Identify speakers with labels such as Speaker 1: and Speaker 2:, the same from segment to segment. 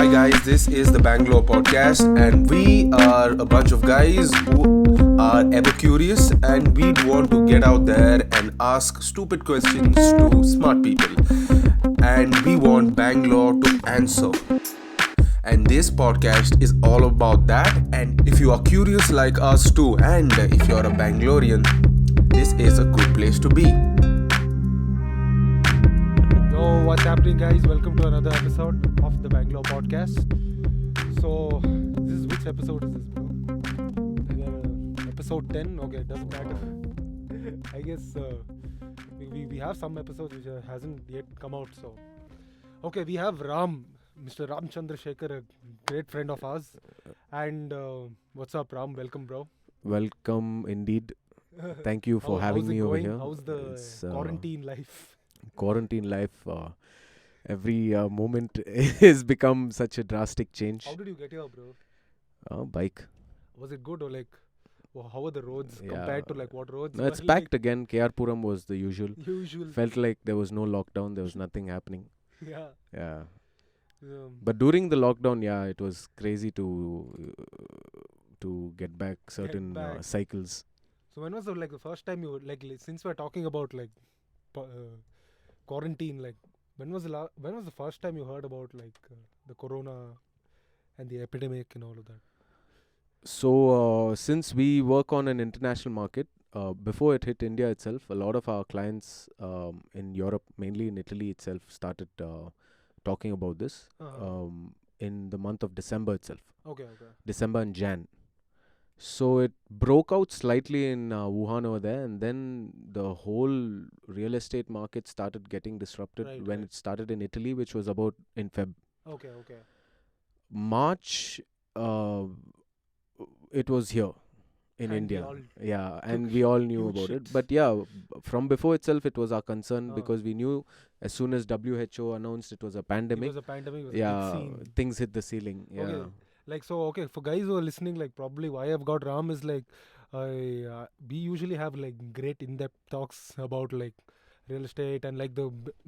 Speaker 1: Hi guys, this is the Bangalore podcast, and we are a bunch of guys who are ever curious, and we want to get out there and ask stupid questions to smart people. And we want Bangalore to answer. And this podcast is all about that. And if you are curious like us too, and if you're a Bangalorean, this is a good place to be.
Speaker 2: Yo, what's happening, guys? Welcome to another episode of the Bangalore podcast. So, this is which episode is this, bro? Episode 10? Okay, doesn't matter. I guess we have some episodes which hasn't yet come out. So, okay, we have Mr. Ram Chandrasekhar, a great friend of ours. And what's up, Ram? Welcome, bro.
Speaker 3: Welcome indeed. Thank you for having me over here.
Speaker 2: How's the
Speaker 3: It's,
Speaker 2: quarantine life?
Speaker 3: Quarantine life, every moment has become such a drastic change.
Speaker 2: How did you get here, bro?
Speaker 3: Bike.
Speaker 2: Was it good or like, how are the roads
Speaker 3: Yeah.
Speaker 2: compared to like what roads?
Speaker 3: No, it's
Speaker 2: were,
Speaker 3: packed again. KR Puram was the usual.
Speaker 2: Like, usual.
Speaker 3: Felt like there was no lockdown. There was nothing happening.
Speaker 2: Yeah.
Speaker 3: Yeah.
Speaker 2: Um,
Speaker 3: But during the lockdown, yeah, it was crazy to get back certain
Speaker 2: back.
Speaker 3: cycles.
Speaker 2: so when was the first time you since we're talking about quarantine, like when was the first time you heard about the corona and the epidemic and all of that?
Speaker 3: So, since we work on an international market, before it hit India itself, a lot of our clients in Europe, mainly in Italy itself, started talking about this in the month of December itself,
Speaker 2: Okay.
Speaker 3: December and Jan. So it broke out slightly in Wuhan over there, and then the whole real estate market started getting disrupted
Speaker 2: Right,
Speaker 3: when
Speaker 2: right.
Speaker 3: it started in Italy, which was about in
Speaker 2: Okay.
Speaker 3: March. It was here in
Speaker 2: And we
Speaker 3: India.
Speaker 2: all
Speaker 3: Yeah, and we all knew
Speaker 2: huge
Speaker 3: about it.
Speaker 2: shits.
Speaker 3: But yeah, from before itself, it was our concern
Speaker 2: Ah.
Speaker 3: because we knew as soon as WHO announced it was a
Speaker 2: It
Speaker 3: pandemic,
Speaker 2: was a pandemic. It was a
Speaker 3: yeah,
Speaker 2: big scene.
Speaker 3: things hit the ceiling. Yeah.
Speaker 2: Okay, for guys who are listening, probably why I've got Ram is we usually have great in-depth talks about real estate and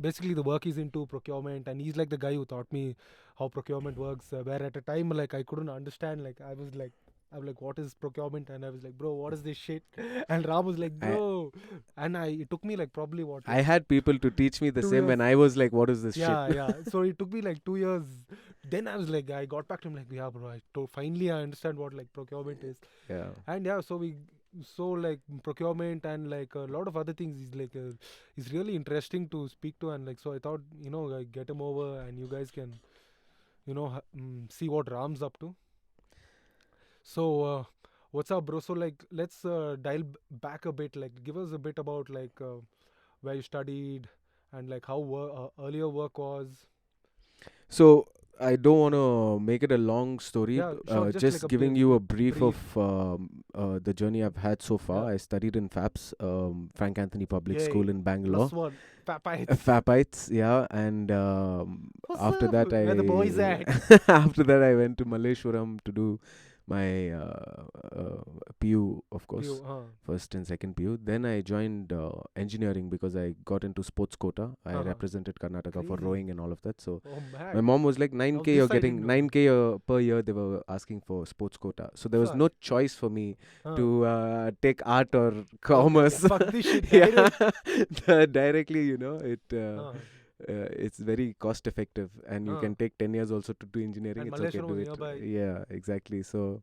Speaker 2: basically the work he's into, procurement, and he's the guy who taught me how procurement works, where at a time I couldn't understand, I'm like, what is procurement? And I was like, bro, what is this shit? And Ram was like, bro, and it took me probably what,
Speaker 3: I had people to teach me the
Speaker 2: 2
Speaker 3: same when
Speaker 2: years.
Speaker 3: I was like, what is this
Speaker 2: yeah,
Speaker 3: shit?
Speaker 2: yeah. So it took me 2 years. Then I was I got back to him yeah, bro. Finally I understand what procurement is.
Speaker 3: Yeah.
Speaker 2: And yeah, so procurement and a lot of other things is is really interesting to speak to, and so I thought I get him over and you guys can see what Ram's up to. So what's up, bro? So let's dial back a bit. Give us a bit about where you studied and how earlier work was.
Speaker 3: So I don't want to make it a long story.
Speaker 2: Yeah, sure, just
Speaker 3: just
Speaker 2: a
Speaker 3: giving you a brief
Speaker 2: brief.
Speaker 3: of the journey I've had so far.
Speaker 2: Yeah.
Speaker 3: I studied in FAPS, Frank Anthony Public
Speaker 2: Yay.
Speaker 3: School in Bangalore.
Speaker 2: Plus one. Papai.
Speaker 3: FAPites, yeah, and
Speaker 2: What's
Speaker 3: after
Speaker 2: up?
Speaker 3: that
Speaker 2: Where the boys at?
Speaker 3: after that I went to Malleshwaram to do my PU, of course,
Speaker 2: You,
Speaker 3: first and second PU. Then I joined engineering because I got into sports quota. I represented Karnataka for
Speaker 2: Crazy.
Speaker 3: rowing and all of that. So
Speaker 2: Oh
Speaker 3: my
Speaker 2: man.
Speaker 3: mom was like, 9K
Speaker 2: this
Speaker 3: you're
Speaker 2: I
Speaker 3: getting
Speaker 2: didn't know.
Speaker 3: 9K per year. They were asking for sports quota, so there was
Speaker 2: Fuck.
Speaker 3: no choice for me
Speaker 2: Huh.
Speaker 3: to take art or commerce.
Speaker 2: Fuck this shit.
Speaker 3: Yeah,
Speaker 2: direct.
Speaker 3: directly,
Speaker 2: Huh.
Speaker 3: it's very cost effective, and you
Speaker 2: Ah.
Speaker 3: can take 10 years also to do engineering.
Speaker 2: And
Speaker 3: It's okay to
Speaker 2: Malleshwaram
Speaker 3: do
Speaker 2: was
Speaker 3: it.
Speaker 2: nearby.
Speaker 3: Yeah, exactly. So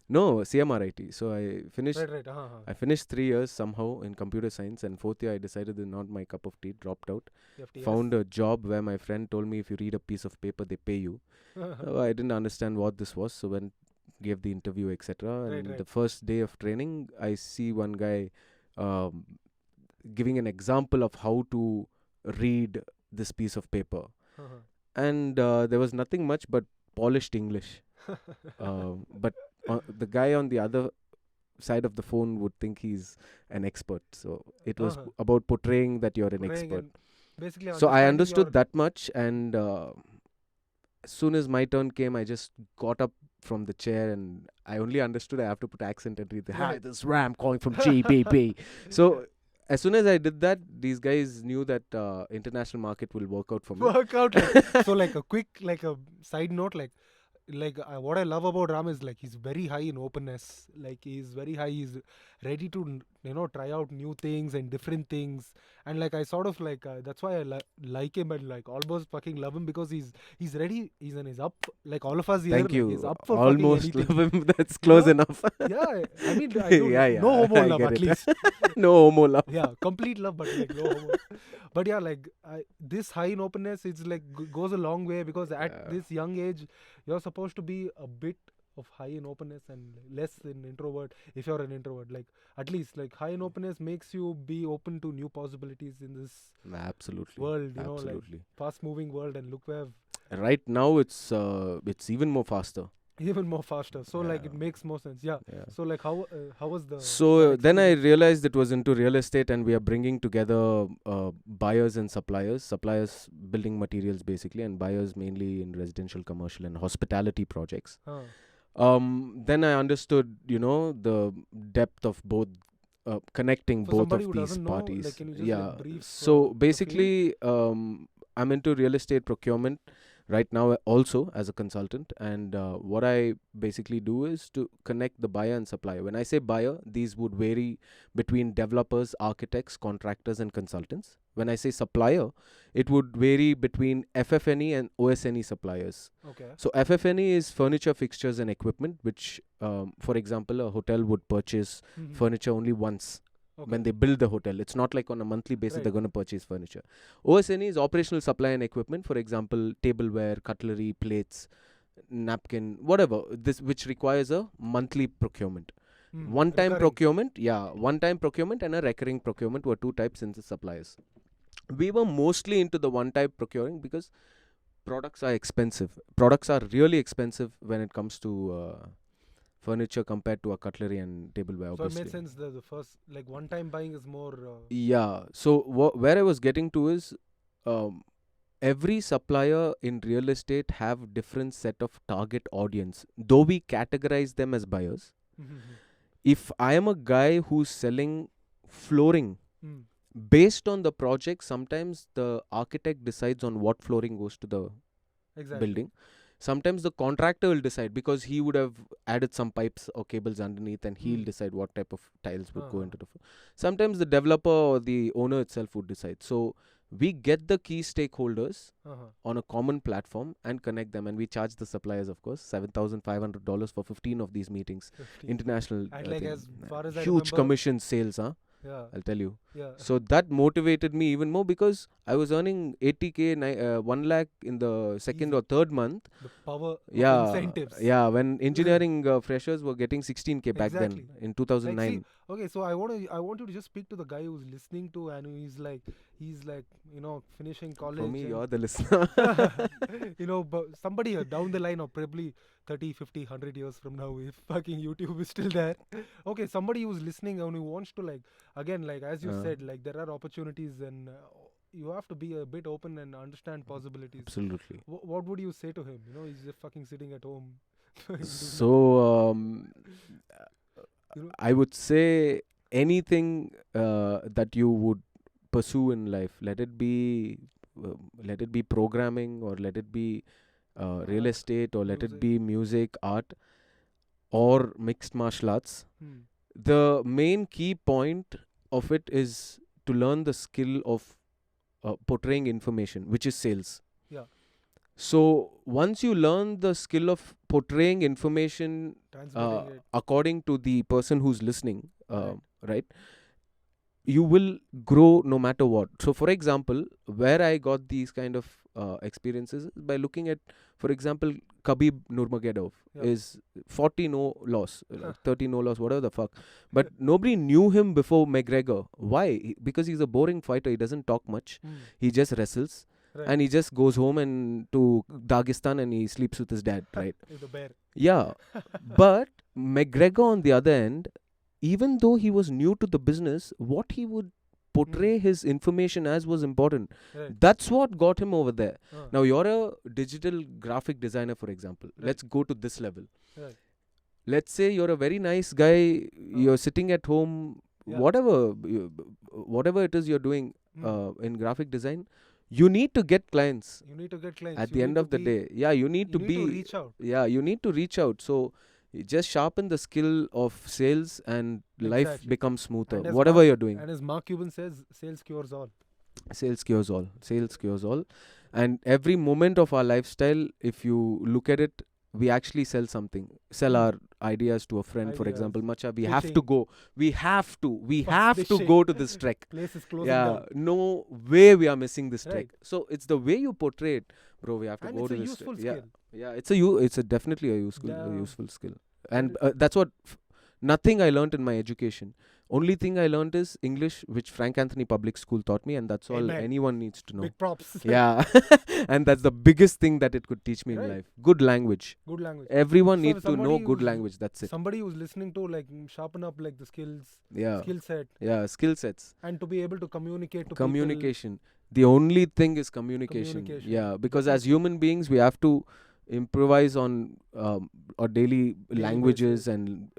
Speaker 3: no, CMRIT. So I finished.
Speaker 2: Right.
Speaker 3: I finished 3 years somehow in computer science, and fourth year I decided this is not my cup of tea. Dropped out.
Speaker 2: FTS.
Speaker 3: Found a job where my friend told me if you read a piece of paper they pay you. I didn't understand what this was, so when gave the interview, etc.
Speaker 2: Right,
Speaker 3: And
Speaker 2: right.
Speaker 3: the first day of training, I see one guy um, giving an example of how to read this piece of paper, and there was nothing much but polished English. But the guy on the other side of the phone would think he's an expert. So it was about portraying that you're an
Speaker 2: Portraying
Speaker 3: expert.
Speaker 2: and basically
Speaker 3: So I
Speaker 2: understanding
Speaker 3: understood
Speaker 2: your-
Speaker 3: that much, and as soon as my turn came, I just got up from the chair, and I only understood I have to put accent and read the hi,
Speaker 2: Right.
Speaker 3: this Ram calling from GBB. So as soon as I did that, these guys knew that international market will work out for me.
Speaker 2: Work out. Like, so like a quick, like a side note, like what I love about Ram is like he's very high in openness. Like he's very high. He's ready to try out new things and different things. And like I sort of like that's why I like him and like almost fucking love him, because he's ready. He's up. Like all of us here.
Speaker 3: Thank
Speaker 2: like,
Speaker 3: you.
Speaker 2: he's up for
Speaker 3: Almost
Speaker 2: fucking anything.
Speaker 3: love him. That's close
Speaker 2: know?
Speaker 3: enough.
Speaker 2: Yeah, I mean, I don't,
Speaker 3: Yeah,
Speaker 2: no homo
Speaker 3: I
Speaker 2: love
Speaker 3: get
Speaker 2: at
Speaker 3: it.
Speaker 2: least.
Speaker 3: No homo love.
Speaker 2: Yeah, complete love, but like no homo. But yeah, like this high in openness, it's like goes a long way, because at
Speaker 3: Yeah.
Speaker 2: this young age, you're supposed to be a bit of high in openness and less in introvert. If you're an introvert, like at least like high in openness makes you be open to new possibilities in this
Speaker 3: Absolutely.
Speaker 2: world, like
Speaker 3: Absolutely.
Speaker 2: fast moving world. And look where
Speaker 3: Right now, it's even more faster.
Speaker 2: even more faster. So like
Speaker 3: Yeah.
Speaker 2: it makes more sense. Yeah.
Speaker 3: Yeah.
Speaker 2: So like how was the
Speaker 3: So
Speaker 2: that
Speaker 3: then I
Speaker 2: experience?
Speaker 3: realized it was into real estate, and we are bringing together buyers and suppliers. Suppliers building materials basically, and buyers mainly in residential, commercial, and hospitality projects.
Speaker 2: Huh.
Speaker 3: Then I understood, the depth of both. Connecting
Speaker 2: For
Speaker 3: both
Speaker 2: somebody
Speaker 3: of
Speaker 2: who
Speaker 3: these
Speaker 2: doesn't know,
Speaker 3: parties.
Speaker 2: like, can you just,
Speaker 3: Yeah.
Speaker 2: like, brief,
Speaker 3: So
Speaker 2: the field?
Speaker 3: basically, I'm into real estate procurement right now, also as a consultant. And what I basically do is to connect the buyer and supplier. When I say buyer, these would vary between developers, architects, contractors, and consultants. When I say supplier, it would vary between FF&E and OS&E suppliers.
Speaker 2: Okay.
Speaker 3: So FF&E is furniture, fixtures, and equipment, which, for example, a hotel would purchase
Speaker 2: Mhm.
Speaker 3: furniture only once
Speaker 2: Okay.
Speaker 3: when they build the hotel. It's not like on a monthly basis
Speaker 2: Right.
Speaker 3: they're going to purchase furniture. OS&E is operational supply and equipment. For example, tableware, cutlery, plates, napkin, whatever. This which requires a monthly procurement. One-time procurement and a recurring procurement were two types in the suppliers. We were mostly into the one-type procuring because products are expensive. Products are really expensive when it comes to furniture compared to a cutlery and tableware.
Speaker 2: So
Speaker 3: Obviously.
Speaker 2: it made sense. The first, like, one-time buying is more.
Speaker 3: Yeah. So where I was getting to is, every supplier in real estate have different set of target audience. Though we categorize them as buyers, if I am a guy who's selling flooring,
Speaker 2: Mm.
Speaker 3: based on the project, sometimes the architect decides on what flooring goes to the
Speaker 2: Exactly.
Speaker 3: building. Sometimes the contractor will decide because he would have added some pipes or cables underneath, and he'll decide what type of tiles would go into the floor. Sometimes the developer or the owner itself would decide. So we get the key stakeholders on a common platform and connect them, and we charge the suppliers, of course, $7,500 for 15 of these meetings.
Speaker 2: 15.
Speaker 3: International
Speaker 2: And like
Speaker 3: thing.
Speaker 2: as far as I
Speaker 3: Huge
Speaker 2: remember,
Speaker 3: commission sales, huh?
Speaker 2: Yeah.
Speaker 3: I'll tell you.
Speaker 2: Yeah.
Speaker 3: So that motivated me even more because I was earning 80K, 1 lakh in the second
Speaker 2: Easy.
Speaker 3: or third month.
Speaker 2: The power of
Speaker 3: Yeah,
Speaker 2: incentives.
Speaker 3: yeah. When engineering freshers were getting 16K back
Speaker 2: Exactly.
Speaker 3: then in
Speaker 2: Like,
Speaker 3: 2009.
Speaker 2: see, okay, so I want you to just speak to the guy who's listening to, and he's like finishing college.
Speaker 3: For me,
Speaker 2: and
Speaker 3: you're the listener.
Speaker 2: but somebody down the line, or probably 30, 50, 100 years from now, if fucking YouTube is still there. Okay, somebody who's listening and who wants to, like, again, like as you said, like there are opportunities, and you have to be a bit open and understand possibilities.
Speaker 3: Absolutely.
Speaker 2: What would you say to him? He's just fucking sitting at home. doing
Speaker 3: So
Speaker 2: You know?
Speaker 3: I would say anything that you would pursue in life, let it be programming, or let it be real
Speaker 2: Art,
Speaker 3: estate, or let it
Speaker 2: music.
Speaker 3: be music, art, or mixed martial arts.
Speaker 2: Hmm.
Speaker 3: The main key point of it is to learn the skill of portraying information, which is sales.
Speaker 2: Yeah.
Speaker 3: So once you learn the skill of portraying information
Speaker 2: Transmitting it.
Speaker 3: according to the person who's listening,
Speaker 2: Right.
Speaker 3: right, you will grow no matter what. So for example, where I got these kind of experiences is by looking at, for example, Khabib Nurmagomedov
Speaker 2: Yeah.
Speaker 3: is 40 no loss, 30 no loss, whatever the fuck. But nobody knew him before McGregor. Why? Because he's a boring fighter. He doesn't talk much.
Speaker 2: Hmm.
Speaker 3: He just wrestles.
Speaker 2: Right.
Speaker 3: And he just goes home and to Dagestan and he sleeps with his dad, right?
Speaker 2: With the bear.
Speaker 3: Yeah. But McGregor, on the other end, even though he was new to the business, what he would portray his information as was important.
Speaker 2: Right.
Speaker 3: That's what got him over there.
Speaker 2: Uh,
Speaker 3: Now, you're a digital graphic designer, for example.
Speaker 2: Right.
Speaker 3: Let's go to this level.
Speaker 2: Right.
Speaker 3: Let's say you're a very nice guy, you're sitting at home
Speaker 2: Yeah.
Speaker 3: whatever it is you're doing
Speaker 2: Hmm.
Speaker 3: in graphic design, you need to get clients
Speaker 2: You need to get clients.
Speaker 3: at
Speaker 2: You
Speaker 3: the
Speaker 2: need
Speaker 3: end
Speaker 2: to
Speaker 3: of the
Speaker 2: be.
Speaker 3: day. Yeah, you need
Speaker 2: You
Speaker 3: to
Speaker 2: need to
Speaker 3: be,
Speaker 2: reach out.
Speaker 3: yeah, you need to reach out. So just sharpen the skill of sales and life
Speaker 2: Exactly.
Speaker 3: becomes smoother,
Speaker 2: And as
Speaker 3: whatever
Speaker 2: Mark,
Speaker 3: you're doing.
Speaker 2: and as Mark Cuban says, sales cures all.
Speaker 3: Sales cures all. Sales cures all. And every moment of our lifestyle, if you look at it, we actually sell something. Sell
Speaker 2: Hmm.
Speaker 3: our ideas to a friend, for
Speaker 2: Ideas.
Speaker 3: example. Macha, we have to
Speaker 2: Pitching.
Speaker 3: go. We have to. We
Speaker 2: Fuck
Speaker 3: have
Speaker 2: this
Speaker 3: to
Speaker 2: shit.
Speaker 3: go to this trek.
Speaker 2: Place is closing
Speaker 3: Yeah,
Speaker 2: down.
Speaker 3: no way we are missing this trek.
Speaker 2: Right.
Speaker 3: So it's the way you portray it, bro. We have to
Speaker 2: And
Speaker 3: go
Speaker 2: it's
Speaker 3: to
Speaker 2: a
Speaker 3: this.
Speaker 2: useful
Speaker 3: Yeah,
Speaker 2: skill.
Speaker 3: yeah. It's a definitely a
Speaker 2: Yeah.
Speaker 3: useful skill, and
Speaker 2: It-
Speaker 3: that's what. Nothing I learned in my education. Only thing I learned is English, which Frank Anthony Public School taught me, and that's all
Speaker 2: Amen.
Speaker 3: anyone needs to know.
Speaker 2: Big props.
Speaker 3: Yeah, and that's the biggest thing that it could teach me in
Speaker 2: Right.
Speaker 3: life. Good language.
Speaker 2: Good language.
Speaker 3: Everyone
Speaker 2: So
Speaker 3: needs to know
Speaker 2: somebody
Speaker 3: good
Speaker 2: who's-
Speaker 3: language. That's it.
Speaker 2: Somebody who's listening to sharpen up the skills,
Speaker 3: Yeah,
Speaker 2: skill set,
Speaker 3: yeah. Skill sets,
Speaker 2: and to be able to communicate to
Speaker 3: communication. The only thing is communication.
Speaker 2: Communication.
Speaker 3: Yeah, because as human beings, we have to improvise on our daily
Speaker 2: Daily
Speaker 3: languages
Speaker 2: basis.
Speaker 3: and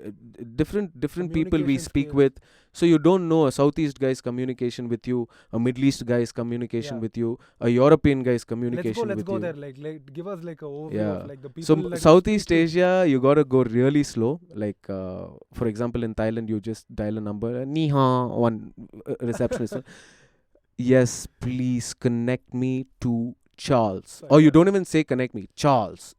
Speaker 3: different people we
Speaker 2: Communication
Speaker 3: speak
Speaker 2: skills.
Speaker 3: with. So you don't know a Southeast guy's communication with you, a Middle East guy's communication
Speaker 2: Yeah.
Speaker 3: with you, a European guy's
Speaker 2: Let's
Speaker 3: communication
Speaker 2: go
Speaker 3: with
Speaker 2: there.
Speaker 3: you.
Speaker 2: Give us a overview
Speaker 3: Yeah.
Speaker 2: of the people.
Speaker 3: So
Speaker 2: that you
Speaker 3: Southeast
Speaker 2: speak to.
Speaker 3: Asia, you gotta go really slow. For example, in Thailand, you just dial a number, ni hao, one receptionist. Yes, please connect me to Charles. Or you
Speaker 2: Yeah.
Speaker 3: don't even say connect me. Charles,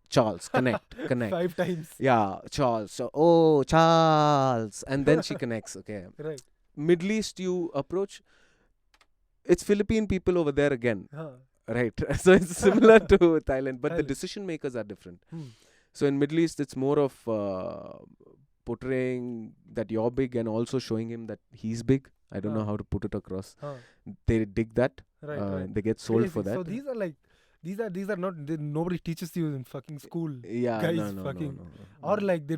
Speaker 3: connect.
Speaker 2: 5 times.
Speaker 3: Yeah, Charles. So, oh, Charles. And then she connects. Okay.
Speaker 2: Right.
Speaker 3: Middle East, you approach. It's Philippine people over there again.
Speaker 2: Huh.
Speaker 3: Right. So it's similar to Thailand, but the
Speaker 2: Thailand.
Speaker 3: decision makers are different.
Speaker 2: Hmm.
Speaker 3: So in Middle East, it's more of portraying that you're big and also showing him that he's big. I don't know
Speaker 2: Huh.
Speaker 3: how to put it across.
Speaker 2: Huh.
Speaker 3: They dig that.
Speaker 2: Right.
Speaker 3: They get sold for
Speaker 2: Crazy.
Speaker 3: that.
Speaker 2: So these are not nobody teaches you in fucking school,
Speaker 3: Yeah,
Speaker 2: guys.
Speaker 3: no,
Speaker 2: Fucking
Speaker 3: no.
Speaker 2: or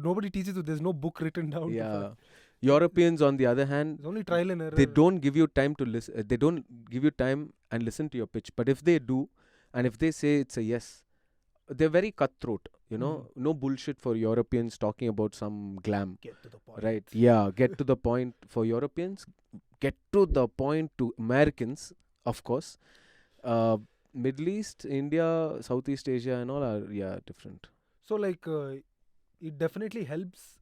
Speaker 2: nobody teaches you. There's no book written down. to
Speaker 3: Yeah.
Speaker 2: fuck.
Speaker 3: Europeans, on the other hand,
Speaker 2: It's only trial and error.
Speaker 3: they don't give you time to listen. They don't give you time and listen to your pitch. But if they do, and if they say it's a yes, they're very cutthroat. No bullshit for Europeans talking about some glam.
Speaker 2: Get to the point.
Speaker 3: Right. Yeah. Get to the point for Europeans. Get to the point to Americans, of course. Middle East, India, Southeast Asia, and all are different.
Speaker 2: So it definitely helps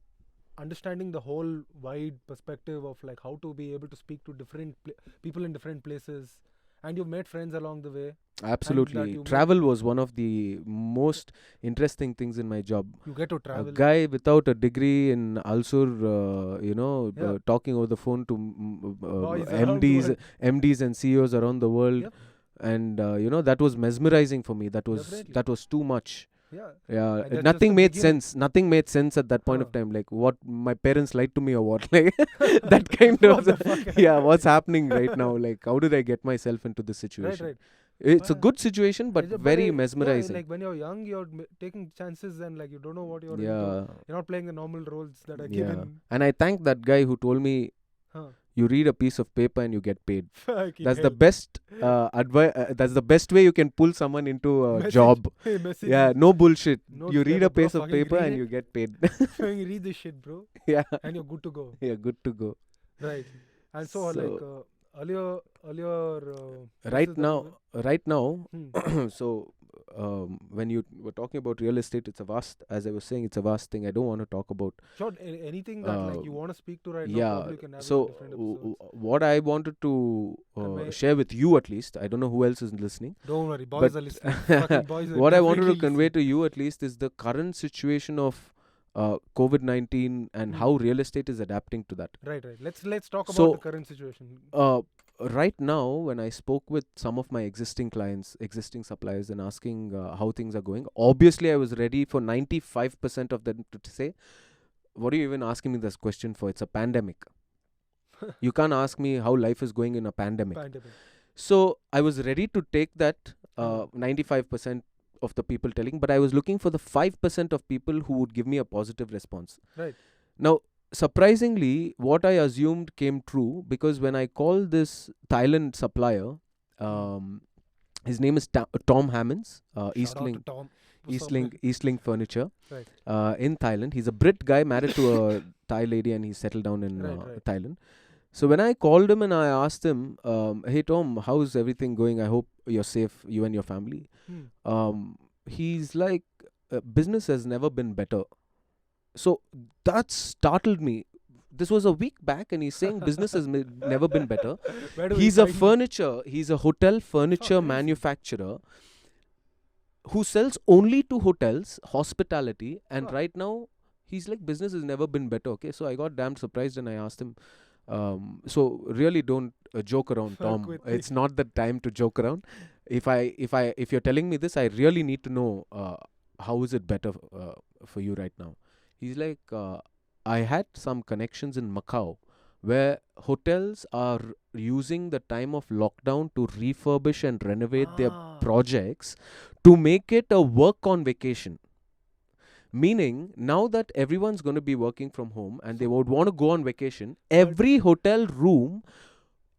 Speaker 2: understanding the whole wide perspective of how to be able to speak to different people in different places, and you've made friends along the way.
Speaker 3: Absolutely.
Speaker 2: you
Speaker 3: Travel was one of the most interesting things in my job.
Speaker 2: You get to
Speaker 3: A
Speaker 2: travel.
Speaker 3: guy without a degree in Alsur,
Speaker 2: Yeah.
Speaker 3: talking over the phone to
Speaker 2: Boys around the world.
Speaker 3: MDs and CEOs around the world.
Speaker 2: Yep.
Speaker 3: And that was mesmerizing for me.
Speaker 2: Definitely.
Speaker 3: That was too much.
Speaker 2: Yeah.
Speaker 3: Yeah,
Speaker 2: And that's
Speaker 3: nothing
Speaker 2: just the
Speaker 3: made
Speaker 2: beginning.
Speaker 3: sense. Nothing made sense at that point of
Speaker 2: Huh.
Speaker 3: time. Like, what, my parents lied to me or what? Like that kind
Speaker 2: What
Speaker 3: of
Speaker 2: the fuck?
Speaker 3: yeah. What's happening right now? Like, how did I get myself into this situation?
Speaker 2: Right.
Speaker 3: It's a
Speaker 2: But-
Speaker 3: good situation, but very mesmerizing.
Speaker 2: When you're young, you're taking chances and you don't know what you're into.
Speaker 3: Yeah,
Speaker 2: You're not playing the normal roles that are
Speaker 3: yeah.
Speaker 2: given.
Speaker 3: And I thank that guy who told me,
Speaker 2: Huh.
Speaker 3: you read a piece of paper and you get paid.
Speaker 2: Fucking
Speaker 3: That's the
Speaker 2: hell.
Speaker 3: best advice. That's the best way you can pull someone into a
Speaker 2: Message.
Speaker 3: job.
Speaker 2: Hey, message.
Speaker 3: Yeah, no bullshit.
Speaker 2: No
Speaker 3: You read
Speaker 2: disclaimer,
Speaker 3: a
Speaker 2: bro.
Speaker 3: piece of
Speaker 2: Fucking
Speaker 3: paper
Speaker 2: read
Speaker 3: and
Speaker 2: it.
Speaker 3: you get paid.
Speaker 2: Fucking read this shit, bro,
Speaker 3: Yeah,
Speaker 2: and you're good to go.
Speaker 3: yeah, good to go.
Speaker 2: Right. And so,
Speaker 3: So-
Speaker 2: earlier.
Speaker 3: Right now,
Speaker 2: Hmm.
Speaker 3: so when you were talking about real estate, it's a vast, as I was saying, it's a vast thing. I don't want to talk about.
Speaker 2: Sure. Anything that you want to speak to right now,
Speaker 3: Yeah.
Speaker 2: probably can have
Speaker 3: So
Speaker 2: different episodes.
Speaker 3: what I wanted to
Speaker 2: Convey-
Speaker 3: share with you, at least, I don't know who else is listening.
Speaker 2: Don't worry, boys
Speaker 3: but-
Speaker 2: are listening. Fucking boys are
Speaker 3: What I wanted to
Speaker 2: definitely
Speaker 3: convey
Speaker 2: listening.
Speaker 3: to you, at least, is the current situation of COVID-19 and
Speaker 2: Hmm.
Speaker 3: how real estate is adapting to that.
Speaker 2: Right. Let's talk about
Speaker 3: So,
Speaker 2: the current situation.
Speaker 3: Right now, when I spoke with some of my existing clients, existing suppliers, and asking how things are going, obviously I was ready for 95% of them to say, what are you even asking me this question for? It's a pandemic. You can't ask me how life is going in a pandemic.
Speaker 2: Pandemic.
Speaker 3: So I was ready to take that 95% of the people telling, but I was looking for the 5% of people who would give me a positive response.
Speaker 2: Right.
Speaker 3: Now, surprisingly, what I assumed came true, because when I called this Thailand supplier, his name is Tom Hammonds,
Speaker 2: Shout out
Speaker 3: Eastlink,
Speaker 2: to Tom. What's up, man?
Speaker 3: Eastlink Furniture,
Speaker 2: Right.
Speaker 3: in Thailand. He's a Brit guy married to a Thai lady, and he's settled down in
Speaker 2: Right.
Speaker 3: Thailand. So when I called him and I asked him, "Hey Tom, how's everything going? I hope you're safe, you and your family." He's like, "Business has never been better." So that startled me. This was a week back, and he's saying business has never been better.
Speaker 2: Where do we
Speaker 3: He's a
Speaker 2: find-
Speaker 3: he's a hotel furniture
Speaker 2: crazy.
Speaker 3: manufacturer who sells only to hotels, hospitality, and
Speaker 2: Huh.
Speaker 3: right now he's like, business has never been better. Okay, so I got damn surprised and I asked him, so really don't joke around,
Speaker 2: Fuck
Speaker 3: Tom.
Speaker 2: with me.
Speaker 3: It's not the time to joke around. If you're telling me this, I really need to know how is it better for you right now. He's like, I had some connections in Macau where hotels are using the time of lockdown to refurbish and renovate their projects to make it a work on vacation. Meaning, now that everyone's going to be working from home and they would want to go on vacation, every hotel room,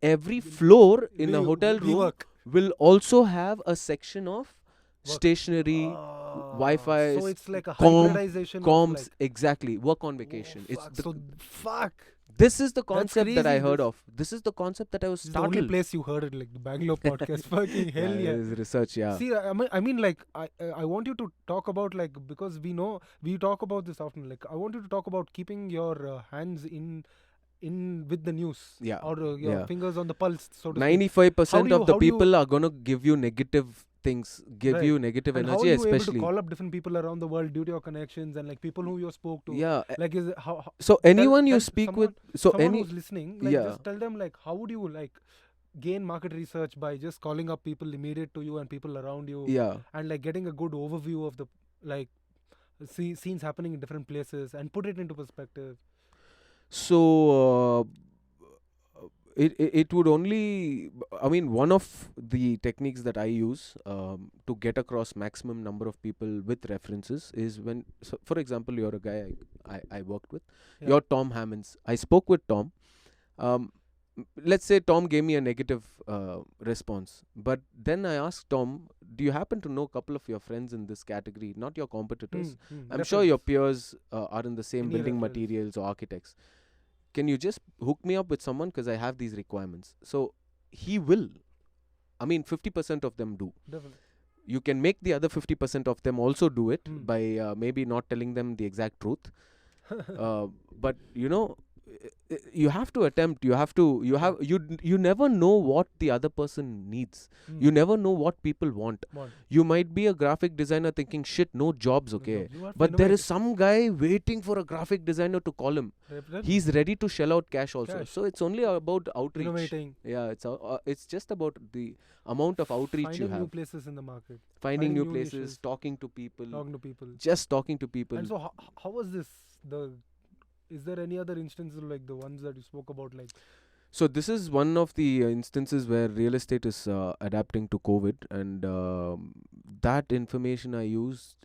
Speaker 3: every floor in a hotel room
Speaker 2: work.
Speaker 3: will also have a section of
Speaker 2: Work.
Speaker 3: stationery, Wi-Fi,
Speaker 2: So it's like a
Speaker 3: comp-
Speaker 2: hybridization of
Speaker 3: comms,
Speaker 2: like,
Speaker 3: exactly, work on vacation.
Speaker 2: oh, fuck. So fuck.
Speaker 3: This is the concept that I
Speaker 2: crazy,
Speaker 3: heard
Speaker 2: this-
Speaker 3: of. This is the concept that I was
Speaker 2: This is the only
Speaker 3: startled.
Speaker 2: place you heard it, like the Bangalore podcast. Fucking hell yeah.
Speaker 3: This is research, yeah.
Speaker 2: See, I mean, like, I want you to talk about, like, because we talk about this often. Like, I want you to talk about keeping your hands in with the news,
Speaker 3: Yeah,
Speaker 2: or your
Speaker 3: yeah.
Speaker 2: fingers on the pulse, so to speak.
Speaker 3: 95%
Speaker 2: you-
Speaker 3: of the
Speaker 2: how do you-
Speaker 3: people are going to give you negative things, give
Speaker 2: Right.
Speaker 3: you negative
Speaker 2: And how
Speaker 3: energy,
Speaker 2: are you able
Speaker 3: especially.
Speaker 2: to call up different people around the world due to your connections and like people who you spoke to?
Speaker 3: Yeah.
Speaker 2: Like, is it, how
Speaker 3: So anyone you
Speaker 2: tell
Speaker 3: speak with,
Speaker 2: someone who's listening, like,
Speaker 3: yeah.
Speaker 2: just tell them, like, how would you like gain market research by just calling up people immediate to you and people around you,
Speaker 3: Yeah.
Speaker 2: and like getting a good overview of the like scenes happening in different places and put it into perspective.
Speaker 3: So it would only, I mean, one of the techniques that I use to get across maximum number of people with references is when, so for example, you're a guy I worked with.
Speaker 2: Yeah.
Speaker 3: You're Tom Hammonds. I spoke with Tom. Let's say Tom gave me a negative response, but then I asked Tom, do you happen to know a couple of your friends in this category, not your competitors? I'm sure your peers are in the same
Speaker 2: Any
Speaker 3: building
Speaker 2: reference.
Speaker 3: materials or architects. Can you just hook me up with someone because I have these requirements? So he will. I mean, 50% of them do.
Speaker 2: Definitely.
Speaker 3: You can make the other 50% of them also do it
Speaker 2: Hmm.
Speaker 3: by maybe not telling them the exact truth. But you know, you have to attempt. You never know what the other person needs. You never know what people want. You might be a graphic designer thinking, shit, no jobs, okay. But there is some guy waiting for a graphic designer to call him. He's ready to shell out cash also.
Speaker 2: Cash.
Speaker 3: So it's only about outreach.
Speaker 2: innovating,
Speaker 3: Yeah, it's just about the amount of outreach
Speaker 2: finding
Speaker 3: you
Speaker 2: new
Speaker 3: have.
Speaker 2: places in the market,
Speaker 3: Finding new
Speaker 2: new
Speaker 3: places,
Speaker 2: niches.
Speaker 3: talking to people,
Speaker 2: talking to people.
Speaker 3: just talking to people.
Speaker 2: And so how was this? Is there any other instances like the ones that you spoke about? Like,
Speaker 3: So this is one of the instances where real estate is adapting to COVID, and that information I used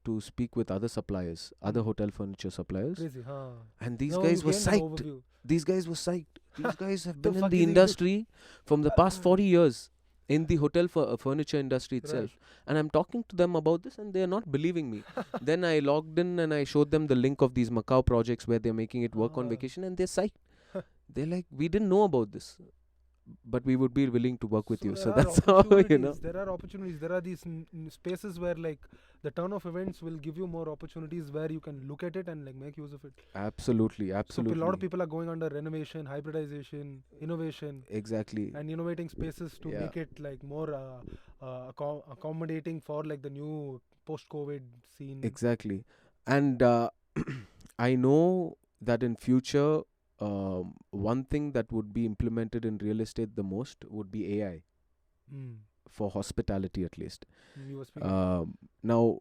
Speaker 3: to speak with other suppliers, other hotel furniture suppliers,
Speaker 2: crazy, huh?
Speaker 3: and these
Speaker 2: Now
Speaker 3: guys
Speaker 2: you
Speaker 3: were
Speaker 2: gained an
Speaker 3: psyched.
Speaker 2: overview.
Speaker 3: These guys were psyched. These guys have
Speaker 2: The
Speaker 3: been in
Speaker 2: fuck
Speaker 3: the
Speaker 2: is he do-
Speaker 3: industry from the past 40 years, in the hotel furniture industry itself. And I'm talking to them about this and they are not believing me. Then I logged in and I showed them the link of these Macau projects where they're making it work on vacation, and they're psyched. They're like, we didn't know about this, but we would be willing to work with you. So
Speaker 2: there are
Speaker 3: that's how, you know.
Speaker 2: opportunities, There are opportunities. There are these spaces where like the turn of events will give you more opportunities where you can look at it and like make use of it.
Speaker 3: Absolutely,
Speaker 2: So
Speaker 3: absolutely.
Speaker 2: a lot of people are going under renovation, hybridization, innovation,
Speaker 3: Exactly.
Speaker 2: and innovating spaces to
Speaker 3: Yeah.
Speaker 2: make it like more accommodating for like the new post-COVID scene.
Speaker 3: Exactly. And I know that in future, one thing that would be implemented in real estate the most would be AI,
Speaker 2: Mm.
Speaker 3: for hospitality at least.
Speaker 2: You were speaking.
Speaker 3: Now,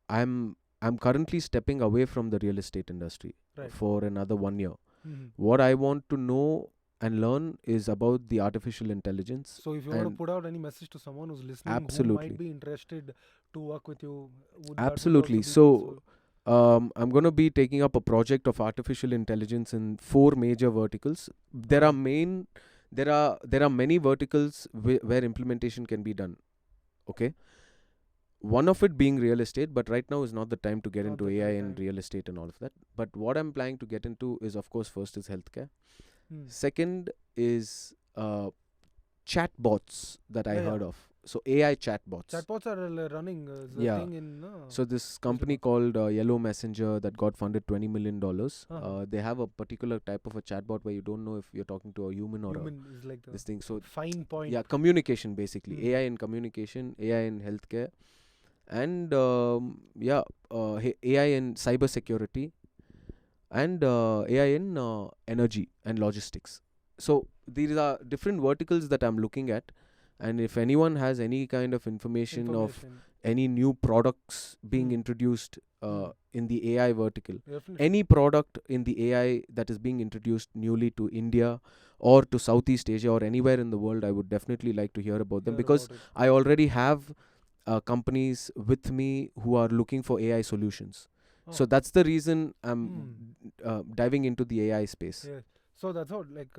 Speaker 3: I'm currently stepping away from the real estate industry
Speaker 2: Right.
Speaker 3: for another 1 year.
Speaker 2: Mhm.
Speaker 3: What I want to know and learn is about the artificial intelligence.
Speaker 2: So if you want to
Speaker 3: and
Speaker 2: put out any message to someone who's listening, who
Speaker 3: Absolutely.
Speaker 2: might be interested to work with you, would that
Speaker 3: Absolutely.
Speaker 2: also be
Speaker 3: So,
Speaker 2: useful?
Speaker 3: I'm going to be taking up a project of artificial intelligence in 4 major verticals. There are many verticals where implementation can be done. Okay. One of it being real estate, but right now is not the time to get
Speaker 2: Not
Speaker 3: into
Speaker 2: the
Speaker 3: AI
Speaker 2: right
Speaker 3: and
Speaker 2: time.
Speaker 3: real estate and all of that. But what I'm planning to get into is, of course, first is healthcare. Second is chatbots that I
Speaker 2: Yeah, yeah.
Speaker 3: heard of. So AI chatbots.
Speaker 2: Chatbots are running as a
Speaker 3: Yeah.
Speaker 2: thing in.
Speaker 3: So this
Speaker 2: What's it
Speaker 3: company called Yellow Messenger that got funded $20 million. They have a particular type of a chatbot where you don't know if you're talking to a human or
Speaker 2: human is like the
Speaker 3: this thing. So
Speaker 2: fine point.
Speaker 3: yeah, communication basically.
Speaker 2: Mm.
Speaker 3: AI in communication, AI in healthcare, and AI in cyber security, and AI in energy and logistics. So these are different verticals that I'm looking at, and if anyone has any kind of information of any new products being
Speaker 2: Mm.
Speaker 3: introduced
Speaker 2: Mm.
Speaker 3: in the AI vertical,
Speaker 2: Definitely.
Speaker 3: any product in the AI that is being introduced newly to India or to Southeast Asia or anywhere in the world, I would definitely like to hear about them,
Speaker 2: Hear
Speaker 3: because
Speaker 2: about it.
Speaker 3: I already have companies with me who are looking for AI solutions. So
Speaker 2: Oh.
Speaker 3: that's the reason I'm diving into the AI space.
Speaker 2: Yeah. So that's how like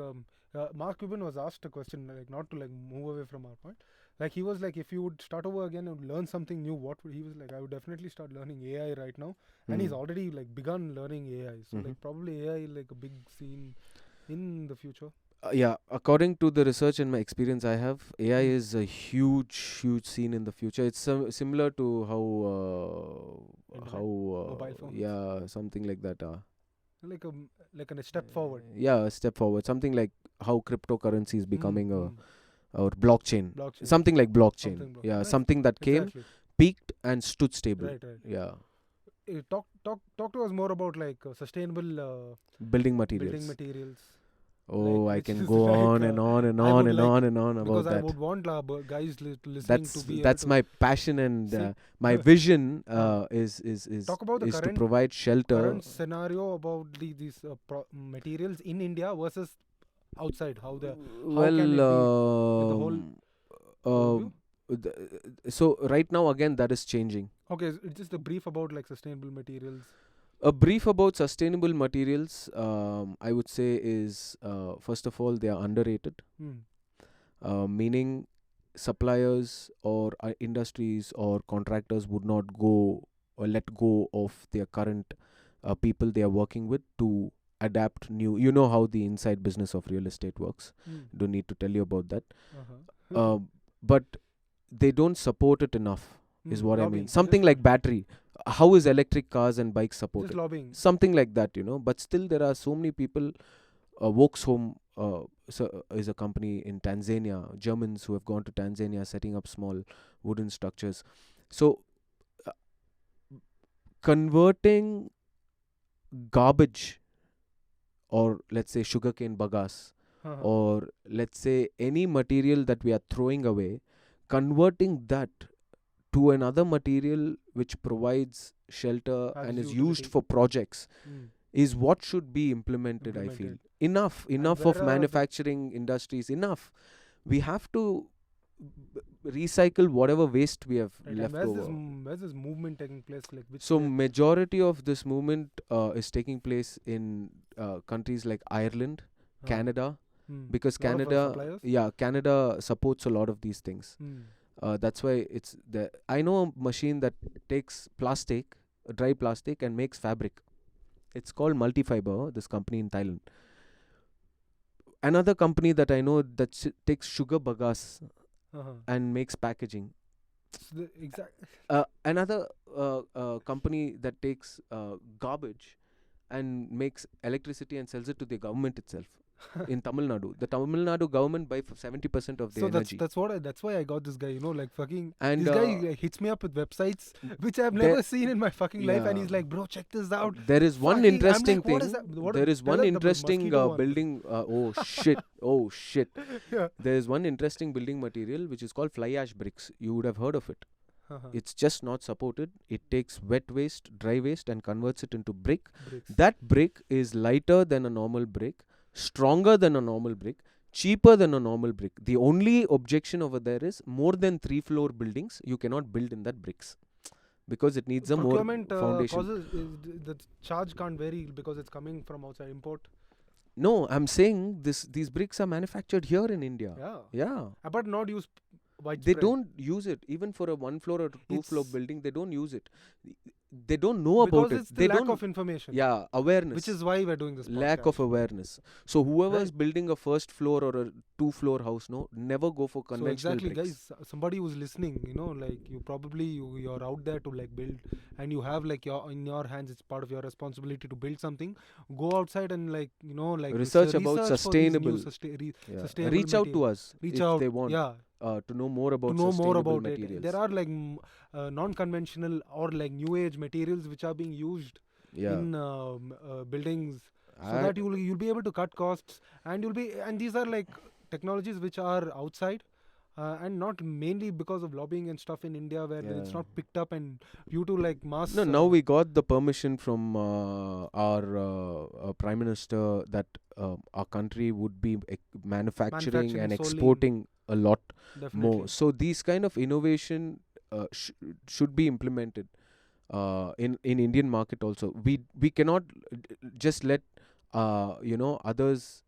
Speaker 2: Mark Cuban was asked a question, like not to like move away from our point. Like he was like, if you would start over again and learn something new, what would he was like? I would definitely start learning AI right now, and he's
Speaker 3: Mhm.
Speaker 2: already like begun learning AI. So
Speaker 3: Mhm.
Speaker 2: like probably AI like a big scene in the future.
Speaker 3: Yeah, according to the research and my experience I have, AI
Speaker 2: Mm.
Speaker 3: is a huge scene in the future. It's similar to
Speaker 2: Internet,
Speaker 3: how
Speaker 2: mobile phones,
Speaker 3: something like that.
Speaker 2: like a step forward.
Speaker 3: Yeah, a step forward. Something like how cryptocurrency is becoming
Speaker 2: Mm.
Speaker 3: or blockchain.
Speaker 2: Blockchain,
Speaker 3: Something like blockchain.
Speaker 2: something.
Speaker 3: Yeah,
Speaker 2: Nice.
Speaker 3: something that came,
Speaker 2: Exactly.
Speaker 3: peaked, and stood stable.
Speaker 2: Right, right.
Speaker 3: Yeah,
Speaker 2: Talk to us more about like sustainable
Speaker 3: building
Speaker 2: building
Speaker 3: materials.
Speaker 2: materials.
Speaker 3: Oh, I
Speaker 2: which
Speaker 3: can
Speaker 2: is
Speaker 3: go
Speaker 2: like,
Speaker 3: on and on and
Speaker 2: I
Speaker 3: on
Speaker 2: would
Speaker 3: and
Speaker 2: like,
Speaker 3: on and on
Speaker 2: because
Speaker 3: about
Speaker 2: I
Speaker 3: that.
Speaker 2: would want guys listening
Speaker 3: That's
Speaker 2: to be
Speaker 3: that's
Speaker 2: able to
Speaker 3: my passion, and
Speaker 2: see-
Speaker 3: my
Speaker 2: uh,
Speaker 3: vision
Speaker 2: uh,
Speaker 3: is
Speaker 2: talk about the
Speaker 3: to provide shelter.
Speaker 2: current scenario about these materials in India versus outside. How can
Speaker 3: Well,
Speaker 2: it be like the whole overview?
Speaker 3: so right now again that is changing.
Speaker 2: Okay, it's just a brief about like sustainable materials.
Speaker 3: A brief about sustainable materials, I would say, is first of all, they are underrated,
Speaker 2: Hmm.
Speaker 3: meaning suppliers or industries or contractors would not go or let go of their current people they are working with to adapt new. You know how the inside business of real estate works.
Speaker 2: Hmm.
Speaker 3: Don't need to tell you about that.
Speaker 2: Uh-huh.
Speaker 3: But they don't support it enough, is what I mean.
Speaker 2: Lobbying.
Speaker 3: Something
Speaker 2: Just
Speaker 3: like battery. How is electric cars and bikes
Speaker 2: just
Speaker 3: supported?
Speaker 2: lobbying.
Speaker 3: Something like that, but still there are so many people. Vauxhome is a company in Tanzania, Germans who have gone to Tanzania setting up small wooden structures. So uh, converting garbage, or let's say sugarcane bagasse,
Speaker 2: Uh-huh.
Speaker 3: or let's say any material that we are throwing away, converting that to another material which provides shelter
Speaker 2: As
Speaker 3: and is
Speaker 2: utility.
Speaker 3: used for projects
Speaker 2: Hmm.
Speaker 3: is what should be implemented, I feel. Enough of
Speaker 2: where are
Speaker 3: manufacturing industries, enough. We have to recycle whatever waste we have
Speaker 2: Right, and
Speaker 3: left over.
Speaker 2: where's this movement taking place? Like which
Speaker 3: So
Speaker 2: state?
Speaker 3: majority of this movement is taking place in countries like Ireland, Canada, because
Speaker 2: Lot of,
Speaker 3: Canada,
Speaker 2: suppliers?
Speaker 3: Canada supports a lot of these things. That's why it's the. I know a machine that takes plastic, dry plastic, and makes fabric. It's called Multifiber. This company in Thailand. Another company that I know that takes sugar bagasse
Speaker 2: Uh-huh.
Speaker 3: and makes packaging.
Speaker 2: So the exact.
Speaker 3: Another company that takes garbage and makes electricity and sells it to the government itself in Tamil Nadu. The Tamil Nadu government buy for 70% of the
Speaker 2: So
Speaker 3: energy.
Speaker 2: that's why I got this guy. Like fucking.
Speaker 3: And
Speaker 2: this guy hits me up with websites which I've never seen in my fucking life, and he's like, "Bro, check this out."
Speaker 3: There is one
Speaker 2: Fucking-
Speaker 3: interesting
Speaker 2: I'm like, what
Speaker 3: thing.
Speaker 2: is that?
Speaker 3: There is
Speaker 2: Tell
Speaker 3: one
Speaker 2: us the
Speaker 3: interesting
Speaker 2: mosquito one.
Speaker 3: building. Oh shit! Oh shit!
Speaker 2: Yeah.
Speaker 3: There is one interesting building material which is called fly ash bricks. You would have heard of it.
Speaker 2: Uh-huh.
Speaker 3: It's just not supported. It takes wet waste, dry waste, and converts it into brick.
Speaker 2: Bricks.
Speaker 3: That brick is lighter than a normal brick, stronger than a normal brick, cheaper than a normal brick. The only objection over there is more than 3-floor buildings you cannot build in that bricks, because it needs a more
Speaker 2: Procurement
Speaker 3: foundation.
Speaker 2: causes the charge can't vary because it's coming from outside import.
Speaker 3: No, I'm saying these bricks are manufactured here in India. Yeah.
Speaker 2: But not use
Speaker 3: They
Speaker 2: widespread.
Speaker 3: don't use it even for a 1-floor or 2-floor
Speaker 2: It's-
Speaker 3: building. They don't use it. they don't know
Speaker 2: because
Speaker 3: about it.
Speaker 2: it's the
Speaker 3: They
Speaker 2: lack
Speaker 3: don't.
Speaker 2: of information.
Speaker 3: Yeah, awareness.
Speaker 2: Which is why we're doing this
Speaker 3: Lack
Speaker 2: podcast.
Speaker 3: of awareness. So whoever's
Speaker 2: Right.
Speaker 3: building a first floor or a 2-floor house, no, never go for
Speaker 2: So
Speaker 3: conventional
Speaker 2: exactly,
Speaker 3: bricks.
Speaker 2: guys, somebody who's listening, like you're out there to like build, and you have like in your hands, it's part of your responsibility to build something. Go outside and like
Speaker 3: Research about
Speaker 2: research for these new
Speaker 3: sustainable. Yeah.
Speaker 2: sustainable
Speaker 3: Reach out to
Speaker 2: material.
Speaker 3: us
Speaker 2: Reach
Speaker 3: if
Speaker 2: out,
Speaker 3: they want
Speaker 2: yeah,
Speaker 3: to know more
Speaker 2: to
Speaker 3: about
Speaker 2: know more
Speaker 3: sustainable
Speaker 2: about
Speaker 3: materials.
Speaker 2: it. There are like non-conventional or like new age materials which are being used
Speaker 3: Yeah.
Speaker 2: in buildings, so
Speaker 3: I-
Speaker 2: that you'll be able to cut costs, and these are like technologies which are outside, and not mainly because of lobbying and stuff in India, where it's
Speaker 3: Yeah.
Speaker 2: not picked up, and due to like mass.
Speaker 3: No, now we got the permission from our Prime Minister that our country would be manufacturing and
Speaker 2: Manufacturing solely in-
Speaker 3: exporting a lot
Speaker 2: definitely.
Speaker 3: more. So these kind of innovation should be implemented in Indian market also. We cannot just let others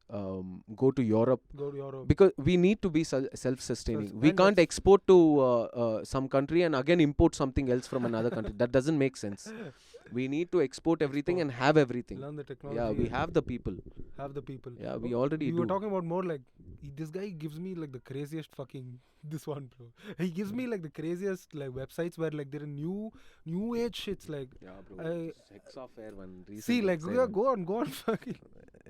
Speaker 3: go to Europe,
Speaker 2: Go to Europe.
Speaker 3: because we need to be self-sustaining. We
Speaker 2: and
Speaker 3: can't
Speaker 2: that's-
Speaker 3: export to some country and again import something else from another country. That doesn't make sense. We need to export everything and have everything.
Speaker 2: Learn the technology.
Speaker 3: Yeah, we
Speaker 2: and
Speaker 3: have the people.
Speaker 2: have the people.
Speaker 3: Yeah, we
Speaker 2: Oh,
Speaker 3: already
Speaker 2: we were
Speaker 3: do.
Speaker 2: talking about more like this guy gives me like the craziest fucking this one, bro. He gives me like the craziest like websites where like there are new age shits like.
Speaker 3: Yeah,
Speaker 2: I-
Speaker 3: Hexafair one.
Speaker 2: See, like go on, fucking.